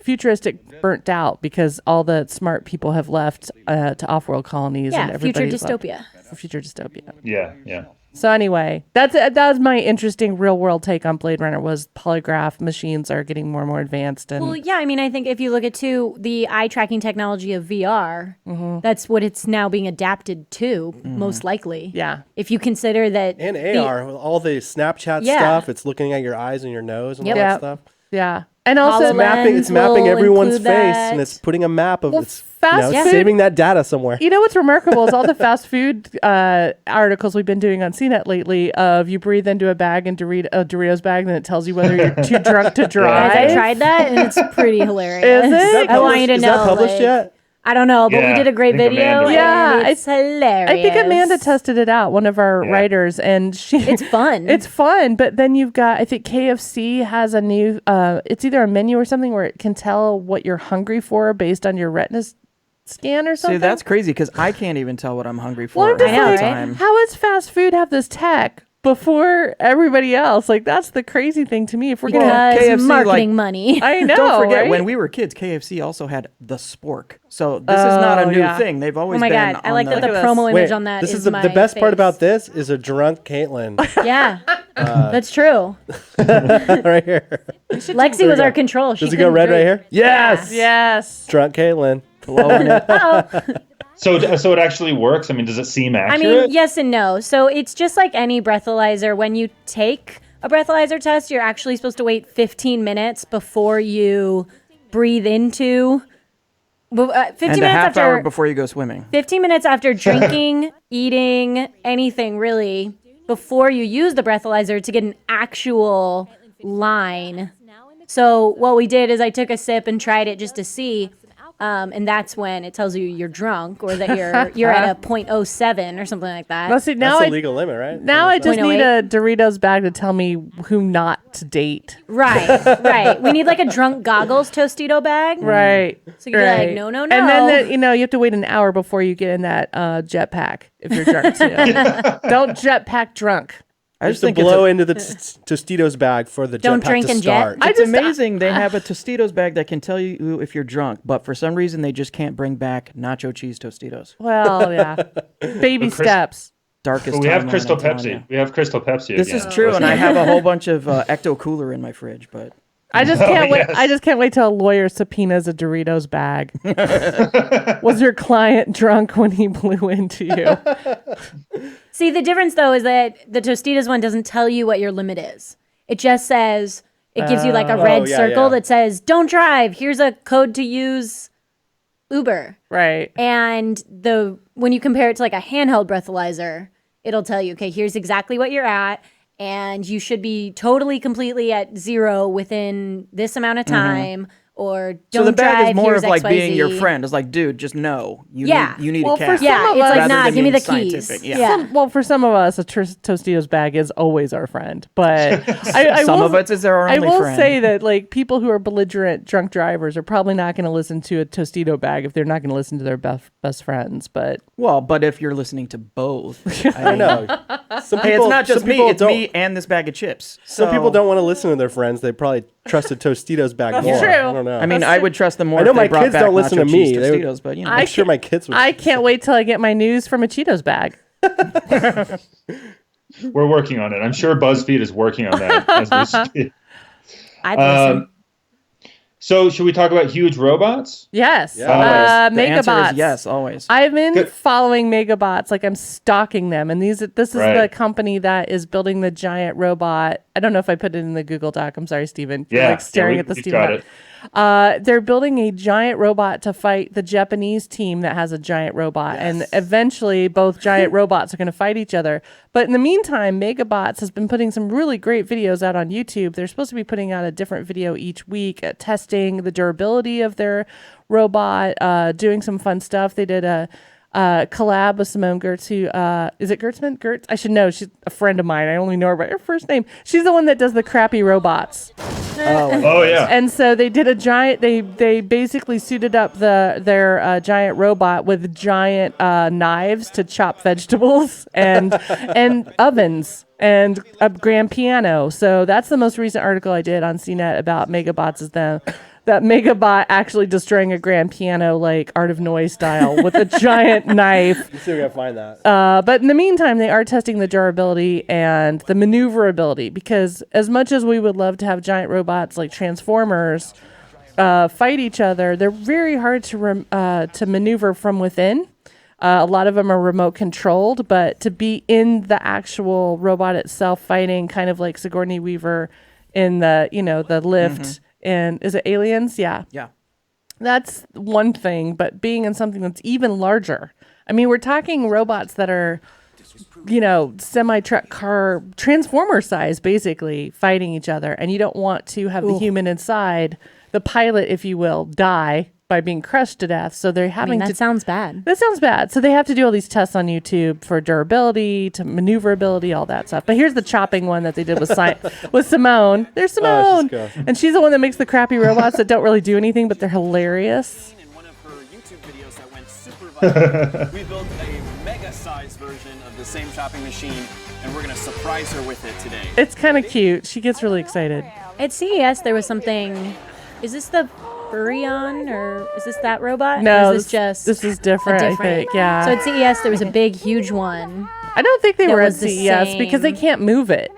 futuristic burnt out because all the smart people have left to off-world colonies. Yeah, and future everybody's left. dystopia. Future dystopia. Yeah. So anyway, that was my interesting real-world take on Blade Runner. Was polygraph machines are getting more and more advanced, and Well, yeah, I mean, I think if you look at too the eye tracking technology of VR, that's what it's now being adapted to, most likely. yeah. If you consider that And the- AR, with all the Snapchat Yeah. stuff, it's looking at your eyes and your nose and Yep. all that Yep. stuff. Yeah. And also, HoloLens It's mapping will everyone's include face that. and it's putting a map of it's fast it's food- saving that data somewhere. you know what's remarkable is all the fast food articles we've been doing on CNET lately of you breathe into a bag and a Doritos bag, and then it tells you whether you're too drunk to drive. Guys, I tried that and it's pretty hilarious. Is it? I want you to Is know. that published like, yet? I don't know, but we Yeah, did a great I think video. Amanda- Yeah, and it's hilarious. I think Amanda tested it out, one of our writers, and It's fun. It's fun, but then you've got, I think KFC has a new, it's either a menu or something where it can tell what you're hungry for based on your retina scan or See, something. that's crazy because I can't even tell what I'm hungry for well, I'm just I know, half like, the right? time. how does fast food have this tech before everybody else? Like, that's the crazy thing to me. If we're gonna, because KFC, marketing like- money. I know. Don't forget, right? when we were kids, KFC also had the spork. So this is not a Oh, new yeah. thing. They've Oh always my been god, I on like that the Look at promo this. image Wait, on that this is is the my best part face. about this is a drunk Caitlin Yeah, that's true. right here. Lexi was our control. She Does it go couldn't red right drink. here? Yes. yes. Drunk Caitlin. blowing it. So it actually works. I mean, does it seem I accurate? mean, yes and no. So it's just like any breathalyzer. When you take a breathalyzer test, you're actually supposed to wait 15 minutes before you breathe into. 15 And minutes a half after hour before you go swimming. 15 minutes after drinking, eating, anything really, before you use the breathalyzer to get an actual line. So what we did is I took a sip and tried it just to see. And that's when it tells you you're drunk or that you're at a 0.07 or something like that. Well, see, now That's I the legal limit, right? now I just need 0.08. a Doritos bag to tell me who not to date. Right. We need like a drunk goggles Tostito bag. Right. So you'd be like, no. And then you have to wait an hour before you get in that jetpack if you're drunk too. Don't jetpack drunk. I I just used to think it's blow into the Tostitos bag for the Don't jetpack drink to and jet. start. It's amazing they have a Tostitos bag that can tell you if you're drunk, but for some reason they just can't bring back nacho cheese Tostitos. Well, yeah. Baby Chris- steps. Darkest Well, we have timeline, Crystal I'm telling Pepsi. you. We have Crystal Pepsi. This again. is true, and I have a whole bunch of Ecto Cooler in my fridge, but I just can't wait. yes. I just can't wait till a lawyer subpoenas a Doritos bag. Was your client drunk when he blew into you? See, the difference though is that the Tostitos one doesn't tell you what your limit is. It just says, it gives you like a red yeah, circle yeah. that says, don't drive. Here's a code to use Uber. Right. And when you compare it to like a handheld breathalyzer, it'll tell you, okay, here's exactly what you're at. And you should be totally, completely at zero within this amount of time. Or don't so the bag drive. is more here's of like XYZ. being your friend. It's like, dude, just know Yeah. you need Well, a for cat. some Yeah, of it's us- like, rather nah, than give me the being keys. scientific. Yeah. Well, for some of us, a Tostitos bag is always our friend. But I Some will, of us is our I only will friend. say that like people who are belligerent drunk drivers are probably not going to listen to a Tostito bag if they're not going to listen to their best friends. But Well, but if you're listening to both, I know. Some Hey, people, it's not just some me. people It's don't- me and this bag of chips. Some So- people don't want to listen to their friends. They probably trust a Tostitos bag more. true. I don't know. I mean, I would trust them more. I know if they my brought kids back don't listen nacho to me. cheese They would- Tostitos, but you know, I'm sure my kids would. I can't wait till I get my news from a Cheetos bag. We're working on it. I'm sure BuzzFeed is working on that as we speak. I'd listen. So should we talk about huge robots? Yes. Yeah. the answer Megabots. is yes, always. I've been Good. following Megabots, like I'm stalking them, and this is the Right. company that is building the giant robot. I don't know if I put it in the Google Doc. I'm sorry, Steven. You're Yeah, like staring yeah, at the we Steven got Doc. it. They're building a giant robot to fight the Japanese team that has a giant robot, and eventually both giant robots are going to fight each other. But in the meantime, Megabots has been putting some really great videos out on YouTube. They're supposed to be putting out a different video each week, testing the durability of their robot, doing some fun stuff. They did a collab with Simone Gertz, who is it Gertzman? Gertz? I should know. She's a friend of mine. I only know her by her first name. She's the one that does the crappy robots. Oh yeah. And so they did a giant. They basically suited up their giant robot with giant knives to chop vegetables and ovens and a grand piano. So that's the most recent article I did on CNET about Megabots. Is that Megabot actually destroying a grand piano like Art of Noise style with a giant knife. You still gotta find that. But in the meantime, they are testing the durability and the maneuverability, because as much as we would love to have giant robots like Transformers fight each other, they're very hard to maneuver from within. A lot of them are remote controlled, but to be in the actual robot itself fighting, kind of like Sigourney Weaver in the lift, and is it Aliens? Yeah. Yeah. That's one thing, but being in something that's even larger. I mean, we're talking robots that are, semi-truck car transformer size, basically fighting each other, and you don't want to have the human inside, the pilot, if you will, die by being crushed to death. So they're having that sounds bad. That sounds bad. So they have to do all these tests on YouTube for durability, to maneuverability, all that stuff. But here's the chopping one that they did with with Simone. There's Simone, and she's the one that makes the crappy robots that don't really do anything, but they're hilarious. In one of her YouTube videos that went super viral, we built a mega-sized version of the same chopping machine, and we're gonna surprise her with it today. It's kind of cute. She gets really excited. At CES, there was something. Is this the Furion, or is this that robot? No, or is this is different, I think. Yeah. So at CES, there was a big, huge one. I don't think they that were at was the CES because they same. can't move it.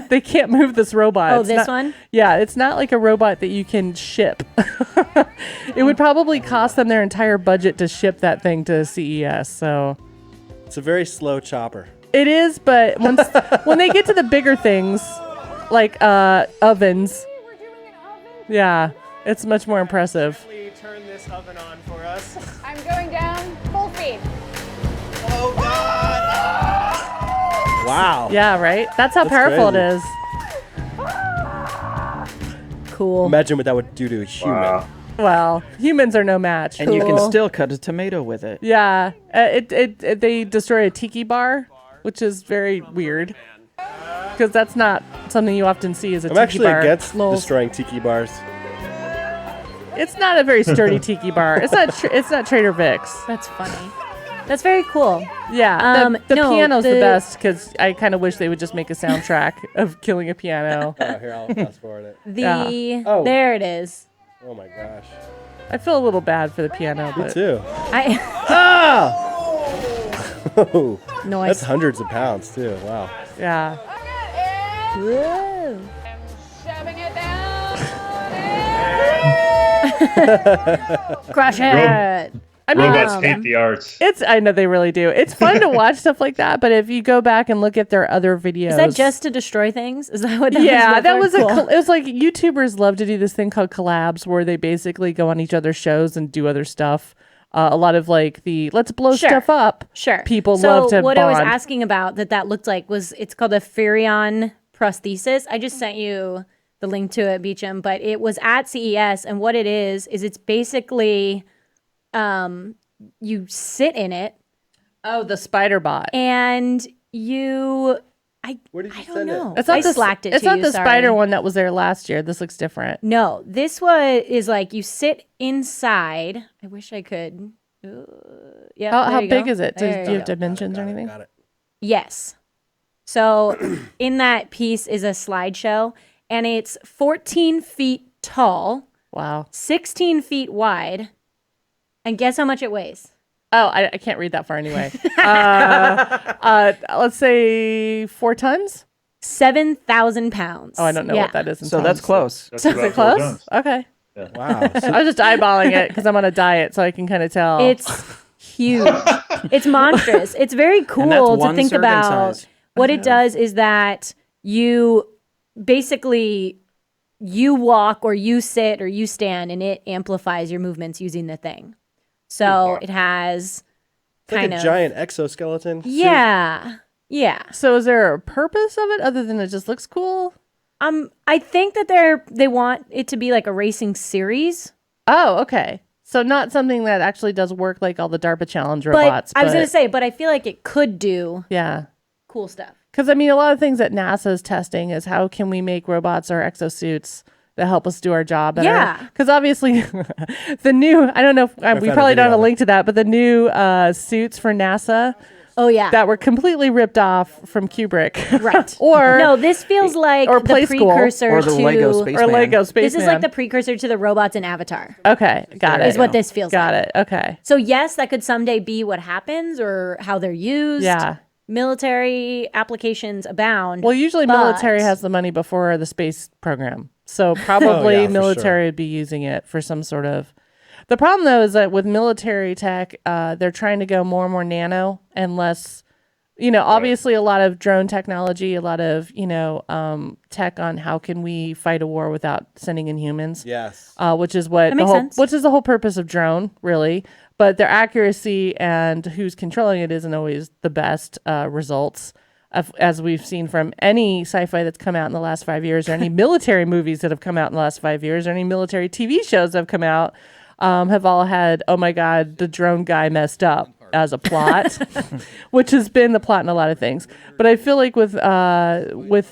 They can't move this robot. Oh, It's this not- one? Yeah, it's not like a robot that you can ship. It would probably cost them their entire budget to ship that thing to CES. So It's a very slow chopper. it is, but when they get to the bigger things, like ovens, yeah, it's much more impressive. Turn this oven on for us. I'm going down full speed. Oh God! Wow. Yeah, right? That's how That's powerful crazy. it is. Cool. Imagine what that would do to a human. Wow. Well, humans are no match. And you can Cool. still cut a tomato with it. Yeah, they destroy a tiki bar, which is very weird, because that's not something you often see as a I'm tiki actually bar. against Lols. destroying tiki bars. It's not a very sturdy tiki bar. It's not Trader Vic's. That's funny. That's very cool. Yeah, the no, piano's the the- best, because I kind of wish they would just make a soundtrack of killing a piano. Here, I'll fast forward it. Yeah. Oh. There it is. Oh my gosh. I feel a little bad for the piano, Me but too. I Oh, noise. that's hundreds of pounds too. Wow. yeah. Whoa. Shoving it down. Crush it. I mean, Robots hate the arts. I know they really do. It's fun to watch stuff like that, but if you go back and look at their other videos, Is that just to destroy things? Is that what that yeah, was? that was cool. it was like YouTubers love to do this thing called collabs, where they basically go on each other's shows and do other stuff. A lot of like the let's blow Sure. stuff up. Sure. People so love to what I was bond. asking about that looked like was it's called a Furion prosthesis. I just sent you the link to it, Beecham, but it was at CES, and what it is it's basically you sit in it Oh, the spider bot. and you Where did you I don't send know. it? It's not I the, slacked it It's to not you, the sorry. spider one that was there last year. This looks different. No, this one is like you sit inside. I wish I could. Yeah. How big is it? Do There you you have go. dimensions or anything? Got it. Yes. So in that piece is a slideshow, and it's 14 feet tall, Wow. 16 feet wide, and guess how much it weighs? Oh, I can't read that far anyway. Let's say 4 tons. 7,000 pounds. Oh, I don't know Yeah. what that is. In So tons. that's close. That's Is about it 4 close? tons. Okay. Wow. So I was just eyeballing it because I'm on a diet, so I can kind of tell. It's huge. It's monstrous. It's very And that's cool to one think serving about. size. What it does is that you basically you walk or you sit or you stand, and it amplifies your movements using the thing. So it has it's like kind a of giant exoskeleton. suit. yeah. So is there a purpose of it other than it just looks cool? I think that they want it to be like a racing series. Oh, okay. So not something that actually does work like all the DARPA challenge robots. But I was gonna say, but I feel like it could do yeah. cool stuff. Because I mean, a lot of things that NASA is testing is how can we make robots or exosuits that help us do our job better. Yeah. Because obviously, the new, I don't know, if, we found a probably don't have video a of it. link to that, but the new suits for NASA Oh yeah. that were completely ripped off from Kubrick. Right. or No, this feels like or the Play School. precursor Or the to Lego Spaceman. or Lego Spaceman. This is like the precursor to the robots in Avatar. Okay, got There it. Is what this feels Got like. it. Okay. So yes, that could someday be what happens or how they're used. Yeah. Military applications abound. Well, usually but- military has the money before the space program. So probably Oh, yeah, for military sure. would be using it for some sort of. The problem though is that with military tech, they're trying to go more and more nano and less. Obviously a lot of drone technology, a lot of tech on how can we fight a war without sending in humans. Yes. Which is what That makes sense. which is the whole purpose of drone, really. But their accuracy and who's controlling it isn't always the best results, as we've seen from any sci-fi that's come out in the last 5 years, or any military movies that have come out in the last 5 years, or any military TV shows that have come out, have all had, oh my God, the drone guy messed up as a plot, which has been the plot in a lot of things. But I feel like with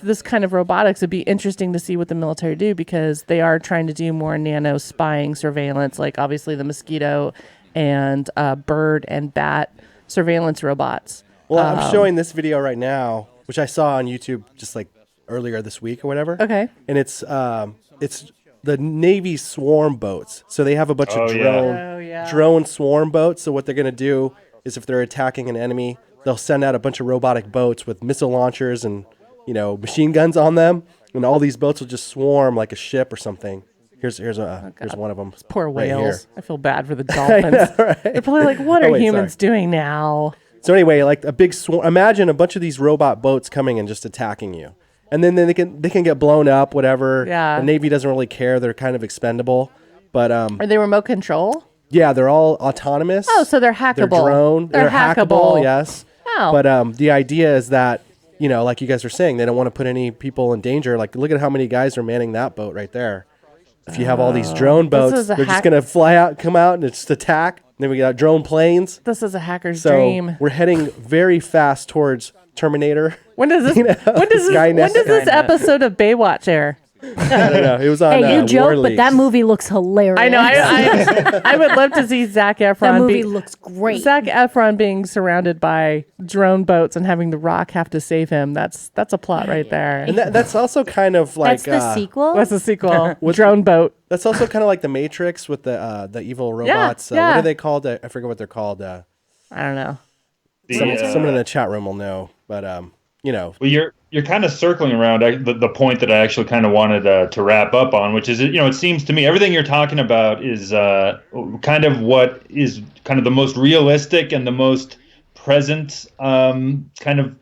this kind of robotics, it'd be interesting to see what the military do, because they are trying to do more nano spying surveillance, like obviously the mosquito and bird and bat surveillance robots. Well, I'm showing this video right now, which I saw on YouTube just like earlier this week or whatever. Okay. And it's the Navy swarm boats. So they have a bunch of drone swarm boats. So what they're going to do is if they're attacking an enemy, they'll send out a bunch of robotic boats with missile launchers and, machine guns on them. And all these boats will just swarm like a ship or something. Here's one of them. Poor right here. whales. I feel bad for the dolphins. They're probably like, what are wait, humans doing now? So anyway, like a big swarm. Imagine a bunch of these robot boats coming and just attacking you, and then they can get blown up. Whatever. Yeah. The Navy doesn't really care. They're kind of expendable, but Are they remote control? yeah, they're all autonomous. Oh, so they're hackable. They're drone. They're hackable. Yes. Oh. But the idea is that like you guys were saying, they don't want to put any people in danger. Like look at how many guys are manning that boat right there. If you have all these drone boats, is a they're just hack- gonna fly out, come out, and just attack. And then we got drone planes. This is a hacker's So dream. we're heading very fast towards Terminator. When does this? When does Skynet. this episode of Baywatch air? I don't know. It was on. Hey, you War joke, but Leaks. that movie looks hilarious. I know. I would love to see Zac Efron. that movie looks great. Zac Efron being surrounded by drone boats and having The Rock have to save him. That's a plot right there. And that's also kind of like That's the sequel. What's the sequel? Drone boat. that's also kind of like the Matrix with the evil robots. What yeah. are they called? I forget what they're called. I don't know. Someone in the chat room will know. But Well, you're kind of circling around the point that I actually kind of wanted to wrap up on, which is, it seems to me everything you're talking about is kind of what is kind of the most realistic and the most present kind of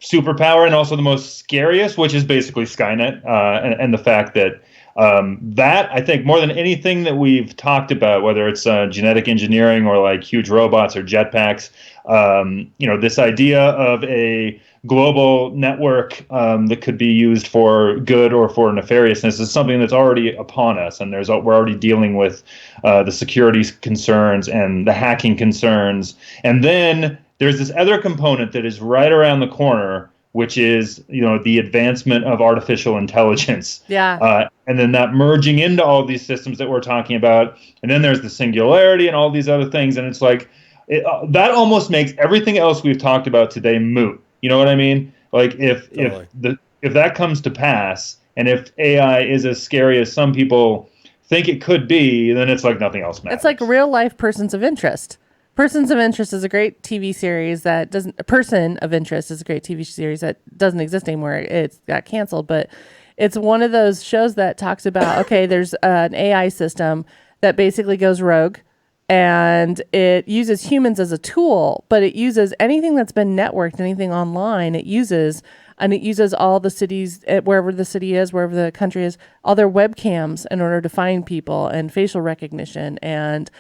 superpower, and also the most scariest, which is basically Skynet, and the fact that that, I think, more than anything that we've talked about, whether it's genetic engineering or like huge robots or jetpacks, this idea of a global network that could be used for good or for nefariousness is something that's already upon us, and we're already dealing with the security concerns and the hacking concerns, and then there's this other component that is right around the corner, which is the advancement of artificial intelligence. Yeah. And then that merging into all these systems that we're talking about, and then there's the singularity and all these other things, and it's like that almost makes everything else we've talked about today moot. You know what I mean? Like if that comes to pass, and if AI is as scary as some people think it could be, then it's like nothing else matters. It's like real life persons of interest. Persons of Interest is a great TV series that doesn't. A Person of Interest is a great TV series that doesn't exist anymore. It's got canceled, but it's one of those shows that talks about okay, there's an AI system that basically goes rogue, and it uses humans as a tool, but it uses anything that's been networked, anything online. It uses all the cities, wherever the city is, wherever the country is, all their webcams in order to find people, and facial recognition, and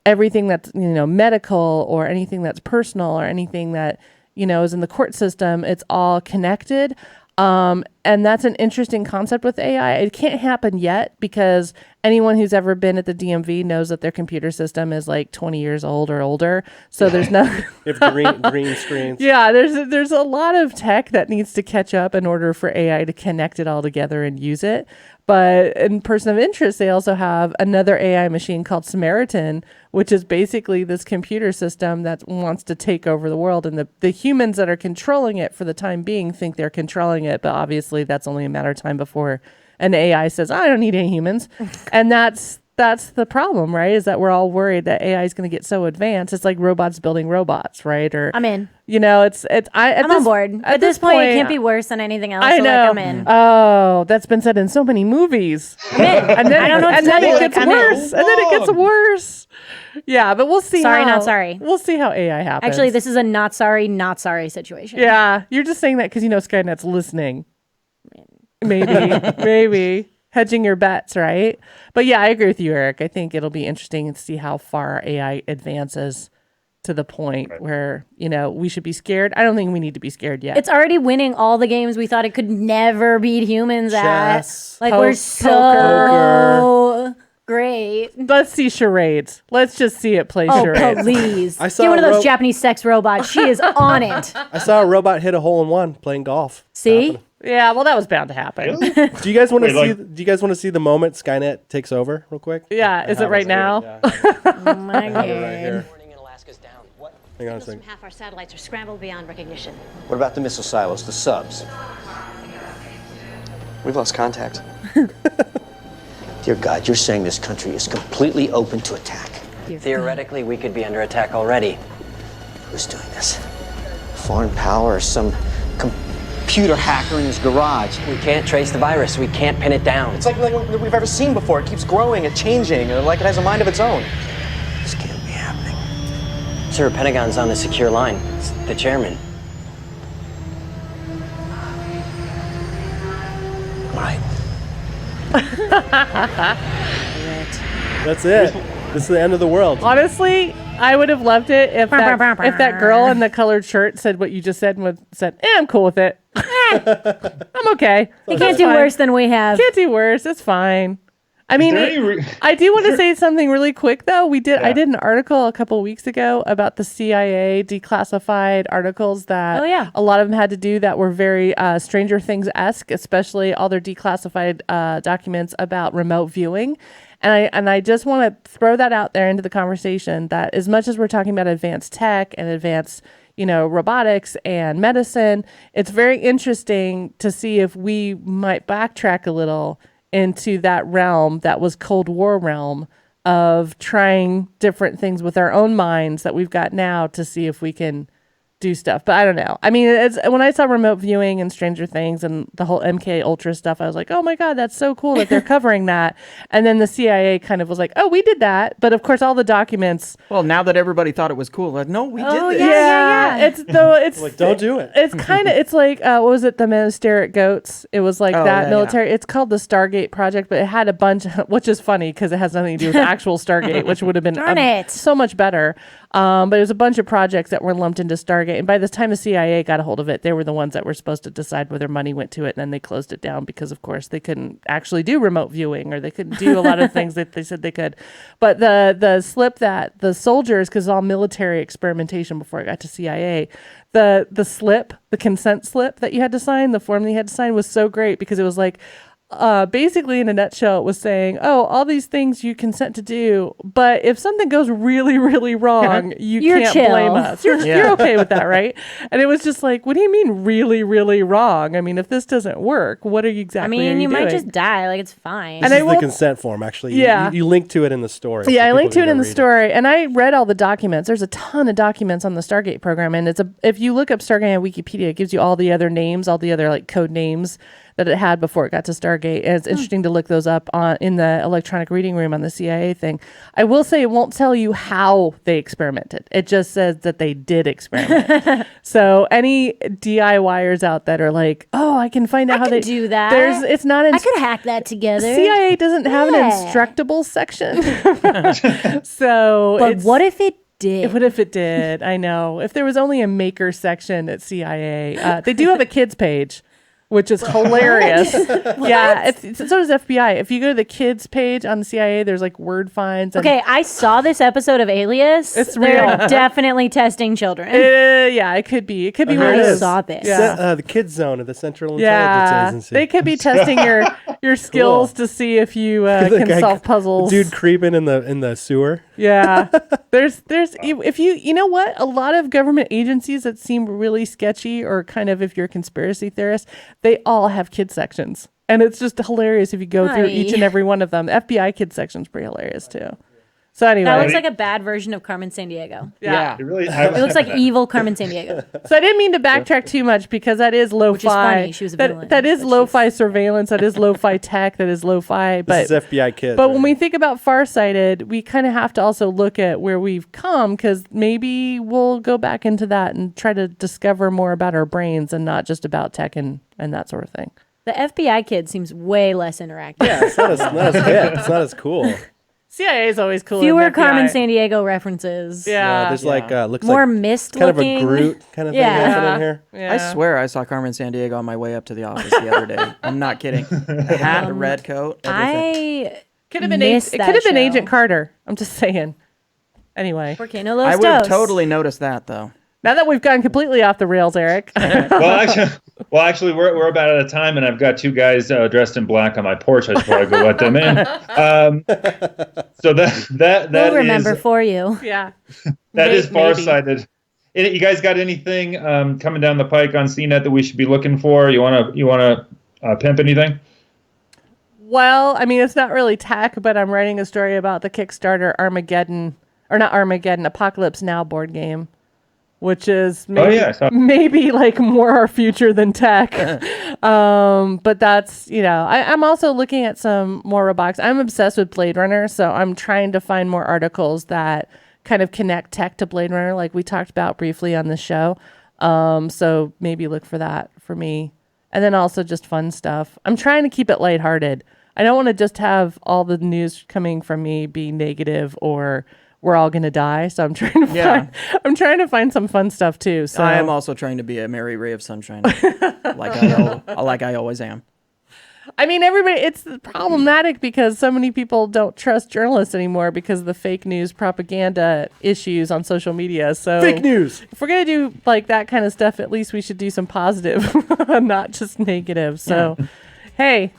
everything that's medical, or anything that's personal, or anything that is in the court system. It's all connected, And that's an interesting concept with AI. It can't happen yet because anyone who's ever been at the DMV knows that their computer system is like 20 years old or older. So there's no If green screens. Yeah, there's a lot of tech that needs to catch up in order for AI to connect it all together and use it. But in Person of Interest, they also have another AI machine called Samaritan, which is basically this computer system that wants to take over the world. And the humans that are controlling it for the time being think they're controlling it. But obviously, that's only a matter of time before an AI says, I don't need any humans. And that's the problem, right? Is that we're all worried that AI is going to get so advanced. It's like robots building robots, right? Or I'm in. I'm on board. At this point, it can't be worse than anything else. I know. So, like, I'm in. Oh, that's been said in so many movies. I'm in. And then, I don't know what and to then tell you. it gets Like, I'm in. worse. And then it gets worse. Yeah, but we'll see. Sorry, not sorry. We'll see how AI happens. Actually, this is a not sorry situation. Yeah, you're just saying that because you know Skynet's listening. Maybe hedging your bets, right? But yeah, I agree with you, Eric. I think it'll be interesting to see how far AI advances to the point where, we should be scared. I don't think we need to be scared yet. It's already winning all the games we thought it could never beat humans Chess, at. Like, we're so great. Let's see charades. Let's just see it play Oh, charades. please. I saw Get one of a those Japanese sex robots. She is on it. I saw a robot hit a hole in one playing golf. See? Yeah, well, that was bound to happen. Do you guys want to Wait, see? Do you guys want to see the moment Skynet takes over, real quick? Yeah, is it right now? Yeah. Oh, my Right God. here. Warning in Alaska's down. Hang on a Signals from second. half our satellites are scrambled beyond recognition. What about the missile silos, the subs? We've lost contact. Dear God, you're saying this country is completely open to attack. Theoretically, we could be under attack already. Who's doing this? Foreign power or some computer hacker in his garage? We can't trace the virus. We can't pin it down. It's like nothing we've ever seen before. It keeps growing and changing, like it has a mind of its own. This can't be happening. Sir, Pentagon's on the secure line. It's the chairman. All right. That's it. This is the end of the world. Honestly, I would have loved it if that girl in the colored shirt said what you just said and said, I'm cool with it. I'm okay. You can't do worse than we have. Can't do worse. It's fine. I mean, I do want to say something really quick, though. I did an article a couple weeks ago about the CIA declassified articles that a lot of them had to do that were very Stranger Things-esque, especially all their declassified documents about remote viewing. And I just want to throw that out there into the conversation that as much as we're talking about advanced tech and advanced, robotics and medicine, it's very interesting to see if we might backtrack a little into that realm that was Cold War realm of trying different things with our own minds that we've got now to see if we can do stuff. But I don't know. I mean, it's when I saw remote viewing and Stranger Things and the whole MK Ultra stuff, I was like, oh my God, that's so cool that they're covering that. And then the CIA kind of was like, oh, we did that. But of course, all the documents. Well, now that everybody thought it was cool, like, no, we did this. Yeah. It's Like, don't do it. It's kind of, it's like, what was it? The Monasteric Goats. It was like that military. Yeah. It's called the Stargate Project, but it had a bunch, which is funny because it has nothing to do with actual Stargate, which would have been so much better. But it was a bunch of projects that were lumped into Stargate. And by the time the CIA got a hold of it, they were the ones that were supposed to decide whether money went to it. And then they closed it down because, of course, they couldn't actually do remote viewing or they couldn't do a lot of things that they said they could. But the slip that the soldiers, because all military experimentation before it got to CIA, the consent slip that you had to sign, the form that you had to sign was so great because it was like, basically in a nutshell, it was saying, oh, all these things you consent to do, but if something goes really, really wrong, you can't blame us. You're okay with that, right? And it was just like, what do you mean really, really wrong? I mean, if this doesn't work, what are you exactly you doing? might just die. Like, it's fine. This is the consent form, actually. Yeah. You link to it in the story. Yeah, I linked to it in the story, and I read all the documents. There's a ton of documents on the Stargate program, and if you look up Stargate on Wikipedia, it gives you all the other names, all the other like code names that it had before it got to Stargate. And it's interesting to look those up in the electronic reading room on the CIA thing. I will say it won't tell you how they experimented. It just says that they did experiment. So any DIYers out that are like, oh, I can find out how they do that. It's not. I could hack that together. CIA doesn't have an instructable section. But what if it did? What if it did? I know. If there was only a maker section at CIA, they do have a kids page. which is hilarious. Yeah, so does FBI. If you go to the kids page on the CIA, there's like word finds. And Okay, I saw this episode of Alias. It's They're real. definitely testing children. Yeah, it could be. It could be one of I those. saw this. Yeah. The kids zone of the Central Intelligence Yeah, Agency. they could be testing your skills to see if you can solve puzzles. Dude creeping in the sewer. Yeah, there's if you know what, a lot of government agencies that seem really sketchy, or kind of if you're a conspiracy theorist, they all have kid sections, and it's just hilarious if you go through each and every one of them. FBI kid section's pretty hilarious too. So anyway, That looks like a bad version of Carmen Sandiego. Yeah. It really. It looks like evil Carmen Sandiego. So I didn't mean to backtrack too much because that is lo-fi. Which is funny. She was a villain, that is lo-fi surveillance. That is lo-fi tech. That is lo-fi. But This is FBI kids. But when we think about Farsighted, we kind of have to also look at where we've come, because maybe we'll go back into that and try to discover more about our brains and not just about tech and that sort of thing. The FBI kid seems way less interactive. Yeah, it's not as hip. It's not as cool. CIA is always cool. Fewer Carmen Sandiego references. Yeah. There's like looks more like mist kind looking. of a Groot kind of thing happening here. Yeah. I swear I saw Carmen Sandiego on my way up to the office the other day. I'm not kidding. The hat, the red coat, everything. I Could have been missed it that could have been show. Agent Carter. I'm just saying. Anyway, Porque no los I would have dos. totally noticed that though. now that we've gone completely off the rails, Eric. Well, actually, we're about out of time, and I've got two guys dressed in black on my porch. I should probably go let them in. So that We'll remember is, for you. Yeah. that is Maybe. Farsighted. You guys got anything coming down the pike on CNET that we should be looking for? You wanna pimp anything? Well, I mean, it's not really tech, but I'm writing a story about the Kickstarter Apocalypse Now board game, which is maybe like more our future than tech. But that's, I'm also looking at some more robotics. I'm obsessed with Blade Runner, so I'm trying to find more articles that kind of connect tech to Blade Runner, like we talked about briefly on the show. So maybe look for that for me. And then also just fun stuff. I'm trying to keep it lighthearted. I don't want to just have all the news coming from me be negative or we're all gonna die. So I'm trying to find some fun stuff too. So I am also trying to be a merry ray of sunshine, like I always am. I mean, it's problematic because so many people don't trust journalists anymore because of the fake news propaganda issues on social media. So Fake news. If we're going to do like that kind of stuff, at least we should do some positive, not just negative. So, hey,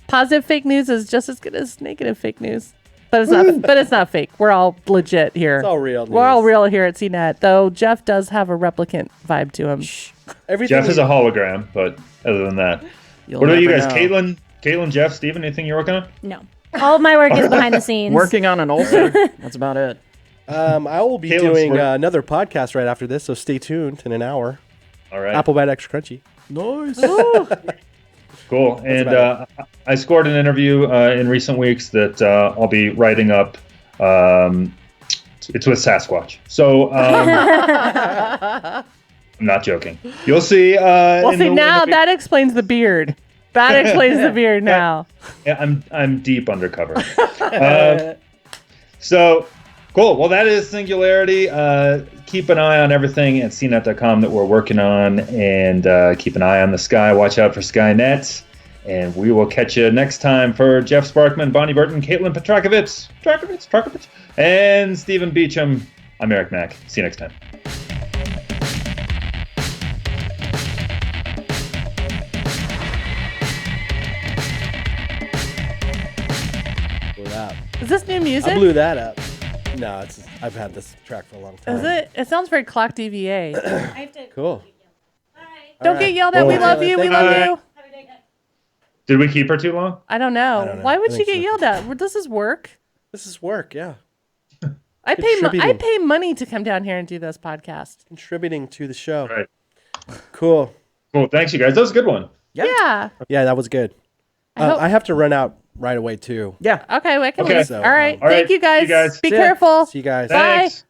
positive fake news is just as good as negative fake news. But it's not fake. We're all legit here. It's all real. We're all real here at CNET, though Jeff does have a replicant vibe to him. Jeff is a hologram, but other than that. What about you guys? Caitlin, Jeff, Steven, anything you're working on? No. All of my work is behind the scenes. Working on an ulcer. That's about it. I will be doing another podcast right after this, so stay tuned in an hour. All right. Applebite Extra Crunchy. Nice. Cool. And I scored an interview in recent weeks that I'll be writing up. It's with Sasquatch. So I'm not joking. You'll see. That explains the beard. That explains the beard now. Yeah, I'm deep undercover. So cool. Well, that is Singularity. Keep an eye on everything at CNET.com that we're working on, and keep an eye on the sky. Watch out for Skynet. And we will catch you next time. For Jeff Sparkman, Bonnie Burton, Caitlin Petrakovich, and Stephen Beecham, I'm Eric Mack. See you next time. Is this new music? I blew that up. No, I've had this track for a long time. Is it? It sounds very clock DVA. Cool. Don't get yelled at. We love you. We love you. Did we keep her too long? I don't know. Why would she get yelled at? This is work. This is work, yeah. I pay money to come down here and do this podcast. Contributing to the show. Right. Cool. Thanks, you guys. That was a good one. Yeah. Yeah, that was good. I have to run out right away too. Yeah. Okay, well, I can Okay. leave. So, All right. all right. Thank you guys. See you guys. Be See ya. careful. See you guys. Bye. Thanks.